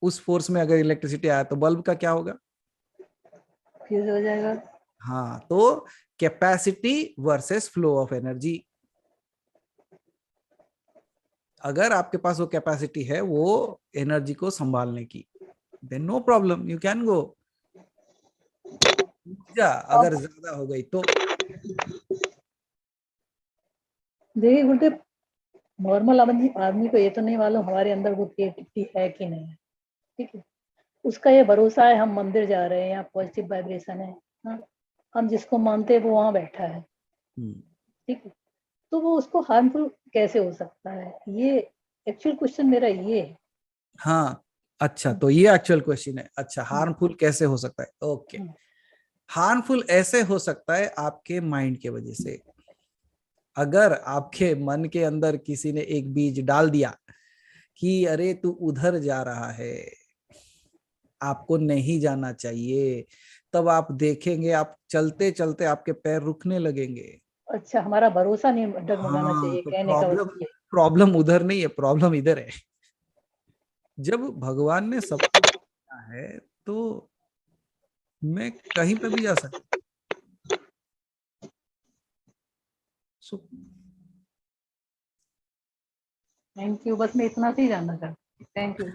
उस फोर्स में अगर इलेक्ट्रिसिटी आया तो बल्ब का क्या होगा? फ्यूज हो जाएगा। हाँ, तो capacity versus flow of energy. अगर आपके पास वो कैपेसिटी है वो एनर्जी को संभालने की, then no problem, you can go. अगर ज्यादा हो गई तो देखिए गुरुदेव, नॉर्मल आदमी को ये तो नहीं मालूम हमारे अंदर वो क्रिएटिविटी है कि नहीं है, ठीक है। उसका ये भरोसा है, हम मंदिर जा रहे हैं, यहाँ पॉजिटिव वाइब्रेशन है, हाँ, हम जिसको मानते हैं वो वहां बैठा है, ठीक है, तो वो उसको हार्मफुल कैसे हो सकता है? ये एक्चुअल क्वेश्चन मेरा ये है। हाँ, अच्छा, तो ये एक्चुअल क्वेश्चन है। अच्छा, हार्मफुल कैसे हो सकता है? ओके, हार्मफुल ऐसे हो सकता है आपके माइंड के वजह से। अगर आपके मन के अंदर किसी ने एक बीज डाल दिया कि अरे तू उधर जा रहा है, आपको नहीं जाना चाहिए, तब आप देखेंगे आप चलते चलते आपके पैर रुकने लगेंगे। अच्छा, हमारा भरोसा नहीं डगमगाना चाहिए, तो कहने का प्रॉब्लम उधर नहीं है, प्रॉब्लम इधर है। जब भगवान ने सब कुछ किया है तो मैं कहीं पे भी जा सकता। थैंक यू, बस मैं इतना से ही जानना चाहती हूँ। Thank you.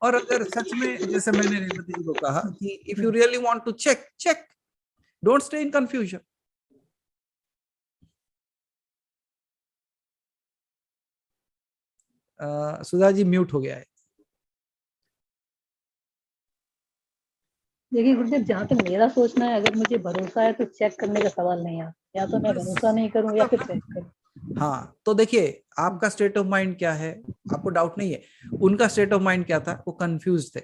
और अगर सच में, जैसे मैंने रेवती जी को कहा कि if you really want to check, don't stay in confusion. Sudha ji mute हो गया है। देखिए गुरुदेव, जहाँ तक मेरा सोचना है, अगर मुझे भरोसा है तो चेक करने का सवाल नहीं आता, या तो मैं भरोसा नहीं करूँ या फिर चेक करूँ। हाँ, तो देखिए आपका स्टेट ऑफ माइंड क्या है, आपको डाउट नहीं है। उनका स्टेट ऑफ माइंड क्या था? वो कंफ्यूज थे।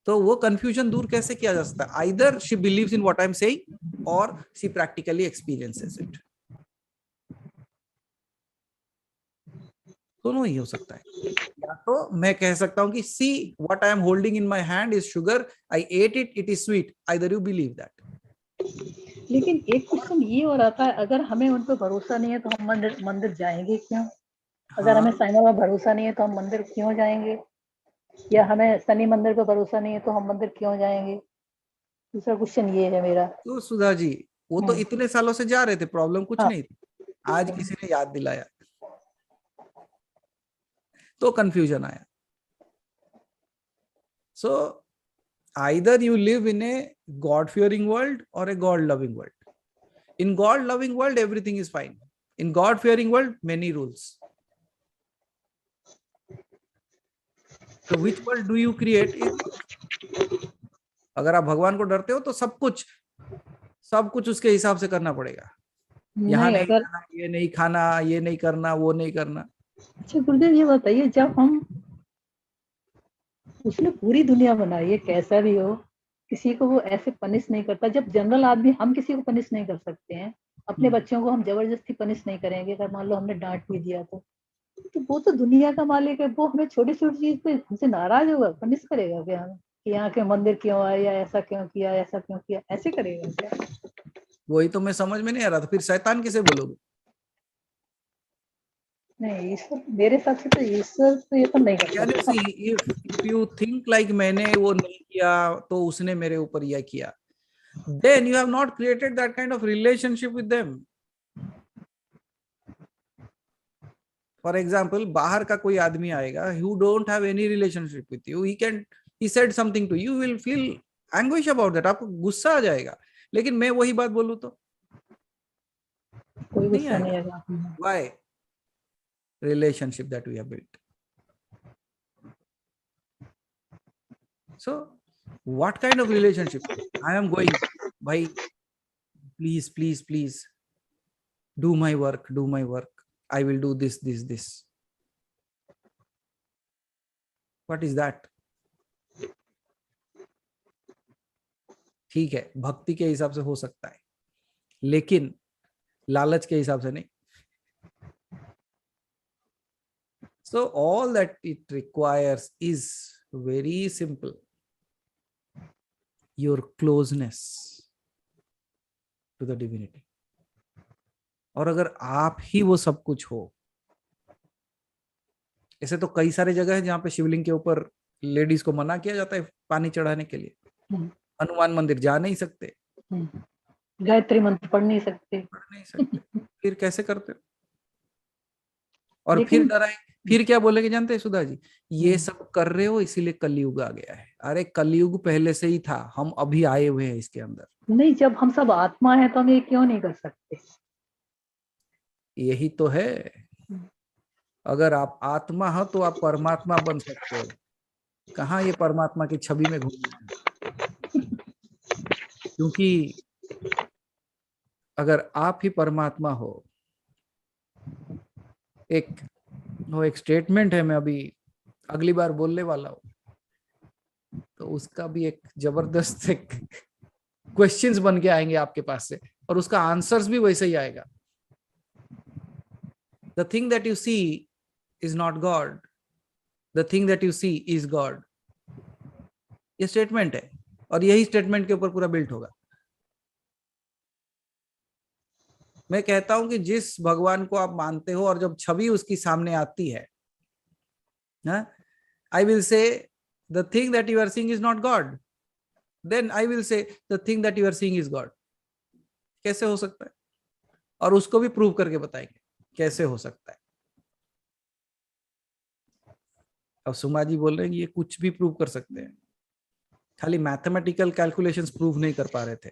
तो वो कंफ्यूजन दूर कैसे किया जा सकता है? Either she believes in what I am saying और शी प्रैक्टिकली एक्सपीरियंसेस इट। दोनों ही हो सकता है। या तो मैं कह सकता हूं कि see what I am holding in my hand is sugar, I at it, it is sweet, either you believe that. लेकिन एक क्वेश्चन ये और आता है, अगर हमें उन पर भरोसा नहीं है तो हम मंदिर जाएंगे क्यों? अगर हमें साईं बाबा भरोसा नहीं है तो हम मंदिर क्यों जाएंगे? या हमें शनि मंदिर पर भरोसा नहीं है तो हम मंदिर क्यों जाएंगे? दूसरा क्वेश्चन ये है मेरा। तो सुधा जी, वो तो इतने सालों से जा रहे थे, प्रॉब्लम कुछ नहीं थी, आज किसी ने याद दिलाया तो कंफ्यूजन आया। सो either you live in a God fearing world or a God loving world. In God loving world everything is fine, in God fearing world many rules. So which world do you create? अगर आप भगवान को डरते हो तो सब कुछ उसके हिसाब से करना पड़ेगा। यहाँ नहीं खाना, ये नहीं खाना, ये नहीं करना, वो नहीं करना। अच्छा गुरुदेव ये बताइए, जब हम, उसने पूरी दुनिया बनाई है, कैसा भी हो, किसी को वो ऐसे पनिश नहीं करता। जब जनरल आदमी, हम किसी को पनिश नहीं कर सकते हैं, अपने बच्चों को हम जबरदस्ती पनिश नहीं करेंगे, अगर मान लो हमने डांट भी दिया तो वो तो दुनिया का मालिक है, वो हमें छोटी छोटी चीज पे हमसे नाराज होगा, पनिश करेगा क्या हमें, कि यहाँ के मंदिर क्यों आए, या ऐसा क्यों किया, ऐसा क्यों किया, ऐसे करेगा क्या? वही तो मैं समझ में नहीं आ रहा था, फिर शैतान किसे बोलोगे? नहीं, ईश्वर मेरे हिसाब से तो ईश्वर तो ये तो नहीं कर Can you सकता। see, if you think like मैंने वो नहीं किया तो उसने मेरे ऊपर यह किया, then you have not created that kind of relationship with them. For example, बाहर का कोई आदमी आएगा, who don't have any relationship with you, he said something to you, will feel anguish about that, आपको गुस्सा आ जाएगा। लेकिन मैं वही बात बोलूं तो कोई नहीं गुस्सा नहीं आएगा। आएगा। Why? Relationship that we have built. So what kind of relationship I am going, bhai, please please please do my work, I will do this. What is that? ठीक है, भक्ति के हिसाब से हो सकता है, लेकिन लालच के हिसाब से नहीं। So all that it requires is very simple, your closeness to the divinity. और अगर आप ही वो सब कुछ हो, ऐसे तो कई सारे जगह है जहाँ पे शिवलिंग के ऊपर लेडीज को मना किया जाता है पानी चढ़ाने के लिए, हनुमान मंदिर जा नहीं सकते, गायत्री मंत्र पढ़ नहीं सकते, फिर कैसे करते? और फिर लेकिन डराए, फिर क्या बोलेंगे जानते हैं सुधा जी, ये सब कर रहे हो इसीलिए कलयुग आ गया है। अरे कलयुग पहले से ही था, हम अभी आए हुए हैं इसके अंदर। नहीं, जब हम सब आत्मा है तो हम ये क्यों नहीं कर सकते? यही तो है, अगर आप आत्मा हो तो आप परमात्मा बन सकते हो। कहाँ ये परमात्मा की छवि में घूम रहे हैं? क्योंकि अगर आप ही परमात्मा हो, एक स्टेटमेंट है, मैं अभी अगली बार बोलने वाला हूं, तो उसका भी एक जबरदस्त एक क्वेश्चंस बन के आएंगे आपके पास से, और उसका आंसर्स भी वैसे ही आएगा। The thing that you see is not God. The thing that you see is God. ये स्टेटमेंट है, और यही स्टेटमेंट के ऊपर पूरा बिल्ट होगा। मैं कहता हूं कि जिस भगवान को आप मानते हो और जब छवि उसकी सामने आती है, I will say the thing that you are seeing is not God. Then I will say the thing that you are seeing is God. कैसे हो सकता है? और उसको भी प्रूव करके बताएंगे कैसे हो सकता है। अब सुमा जी बोल रहे हैं ये कुछ भी प्रूव कर सकते हैं, खाली मैथमेटिकल कैलकुलेशंस प्रूव नहीं कर पा रहे थे।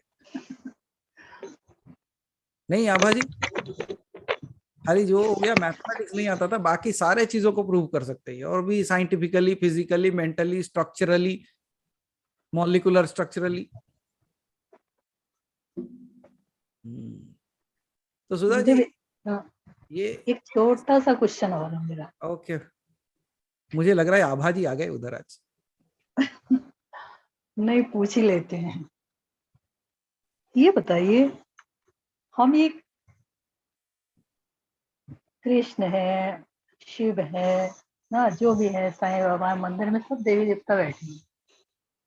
नहीं आभा जी, खाली जो हो गया मैथमेटिक्स नहीं आता था, बाकी सारे चीजों को प्रूव कर सकते हैं, और भी scientifically, physically, mentally, structurally, molecular structurally. तो सुधा जी, ये एक छोटा सा क्वेश्चन और है मेरा। ओके, मुझे लग रहा है आभा जी आ गए उधर आज। नहीं, पूछ ही लेते हैं। ये बताइए, हम ये कृष्ण है, शिव है ना, जो भी है, साईं बाबा मंदिर में सब देवी देवता बैठे हैं,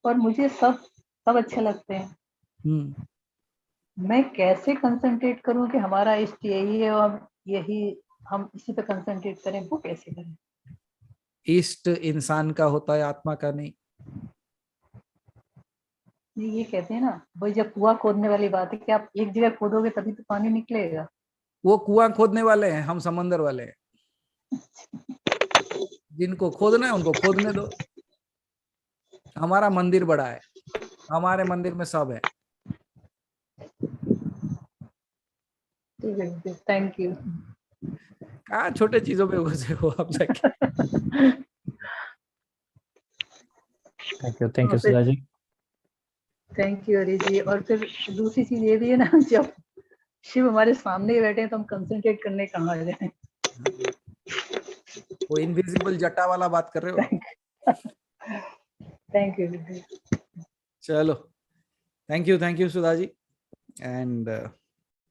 और मुझे सब अच्छे लगते हैं। मैं कैसे कंसंट्रेट करूं कि हमारा इष्ट यही है और यही हम इसी पे कंसंट्रेट करें, वो कैसे करें? इष्ट इंसान का होता है, आत्मा का नहीं। ये कहते हैं ना, वही जब कुआं खोदने वाली बात है कि आप एक जगह खोदोगे तभी तो पानी निकलेगा। वो कुआं खोदने वाले हैं, हम समंदर वाले हैं। जिनको खोदना है उनको खोदने दो। हमारा मंदिर बड़ा है, हमारे मंदिर में सब है। Thank you. कहाँ छोटे चीजों पे घुसे हो आप जाके। Thank you Sudha ji. Thank you Hari ji. और फिर दूसरी चीज ये भी है ना, जब शिव हमारे सामने ही बैठे हैं तो हम कंसंट्रेट करने कहाँ जाएं? कोई इनविजिबल जटा वाला बात कर रहे हो? Thank you. Vidhi. चलो, thank you Sudhaji, and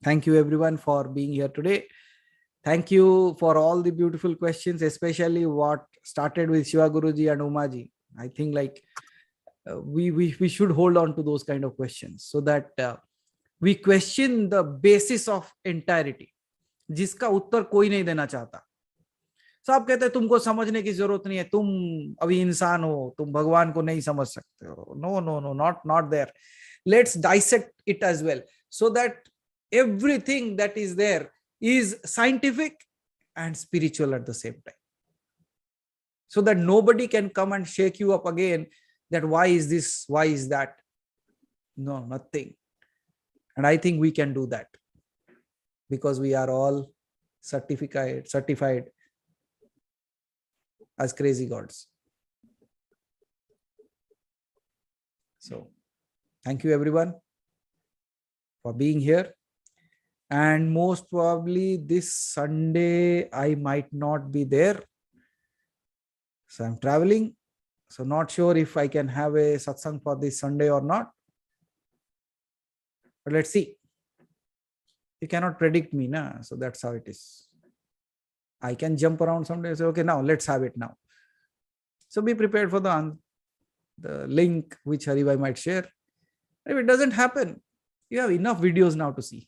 thank you everyone for being here today. Thank you for all the beautiful questions, especially what started with Shiva Guruji and Umaji. I think like we should hold on to those kind of questions so that we question the basis of entirety, जिसका उत्तर कोई नहीं देना चाहता. सब कहते हैं तुमको समझने की जरूरत नहीं है, तुम अभी इंसान हो, तुम भगवान को नहीं समझ सकते हो. No, not there. Let's dissect it as well, so that everything that is there is scientific and spiritual at the same time, so that nobody can come and shake you up again that why is this, why is that. No, nothing. And I think we can do that because we are all certified as crazy gods. So thank you everyone for being here. And most probably this Sunday I might not be there. So I'm traveling. So not sure if I can have a satsang for this Sunday or not. But let's see. You cannot predict me, na? So that's how it is. I can jump around someday and say, okay, now let's have it now. So be prepared for the link which Haribhai might share. If it doesn't happen, you have enough videos now to see.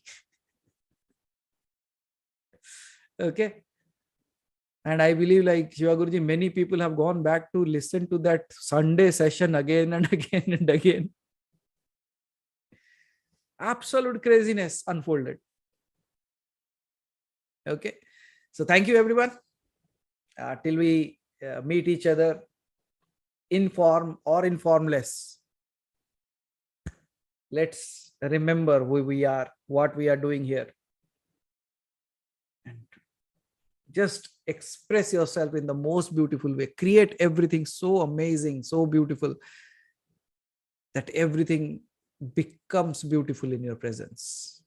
Okay. And I believe like Shiva Guruji, many people have gone back to listen to that Sunday session again and again and again. Absolute craziness unfolded. Okay. So thank you everyone. Till we meet each other, inform or informless. Let's remember who we are, what we are doing here. And just express yourself in the most beautiful way. Create everything so amazing, so beautiful that everything becomes beautiful in your presence.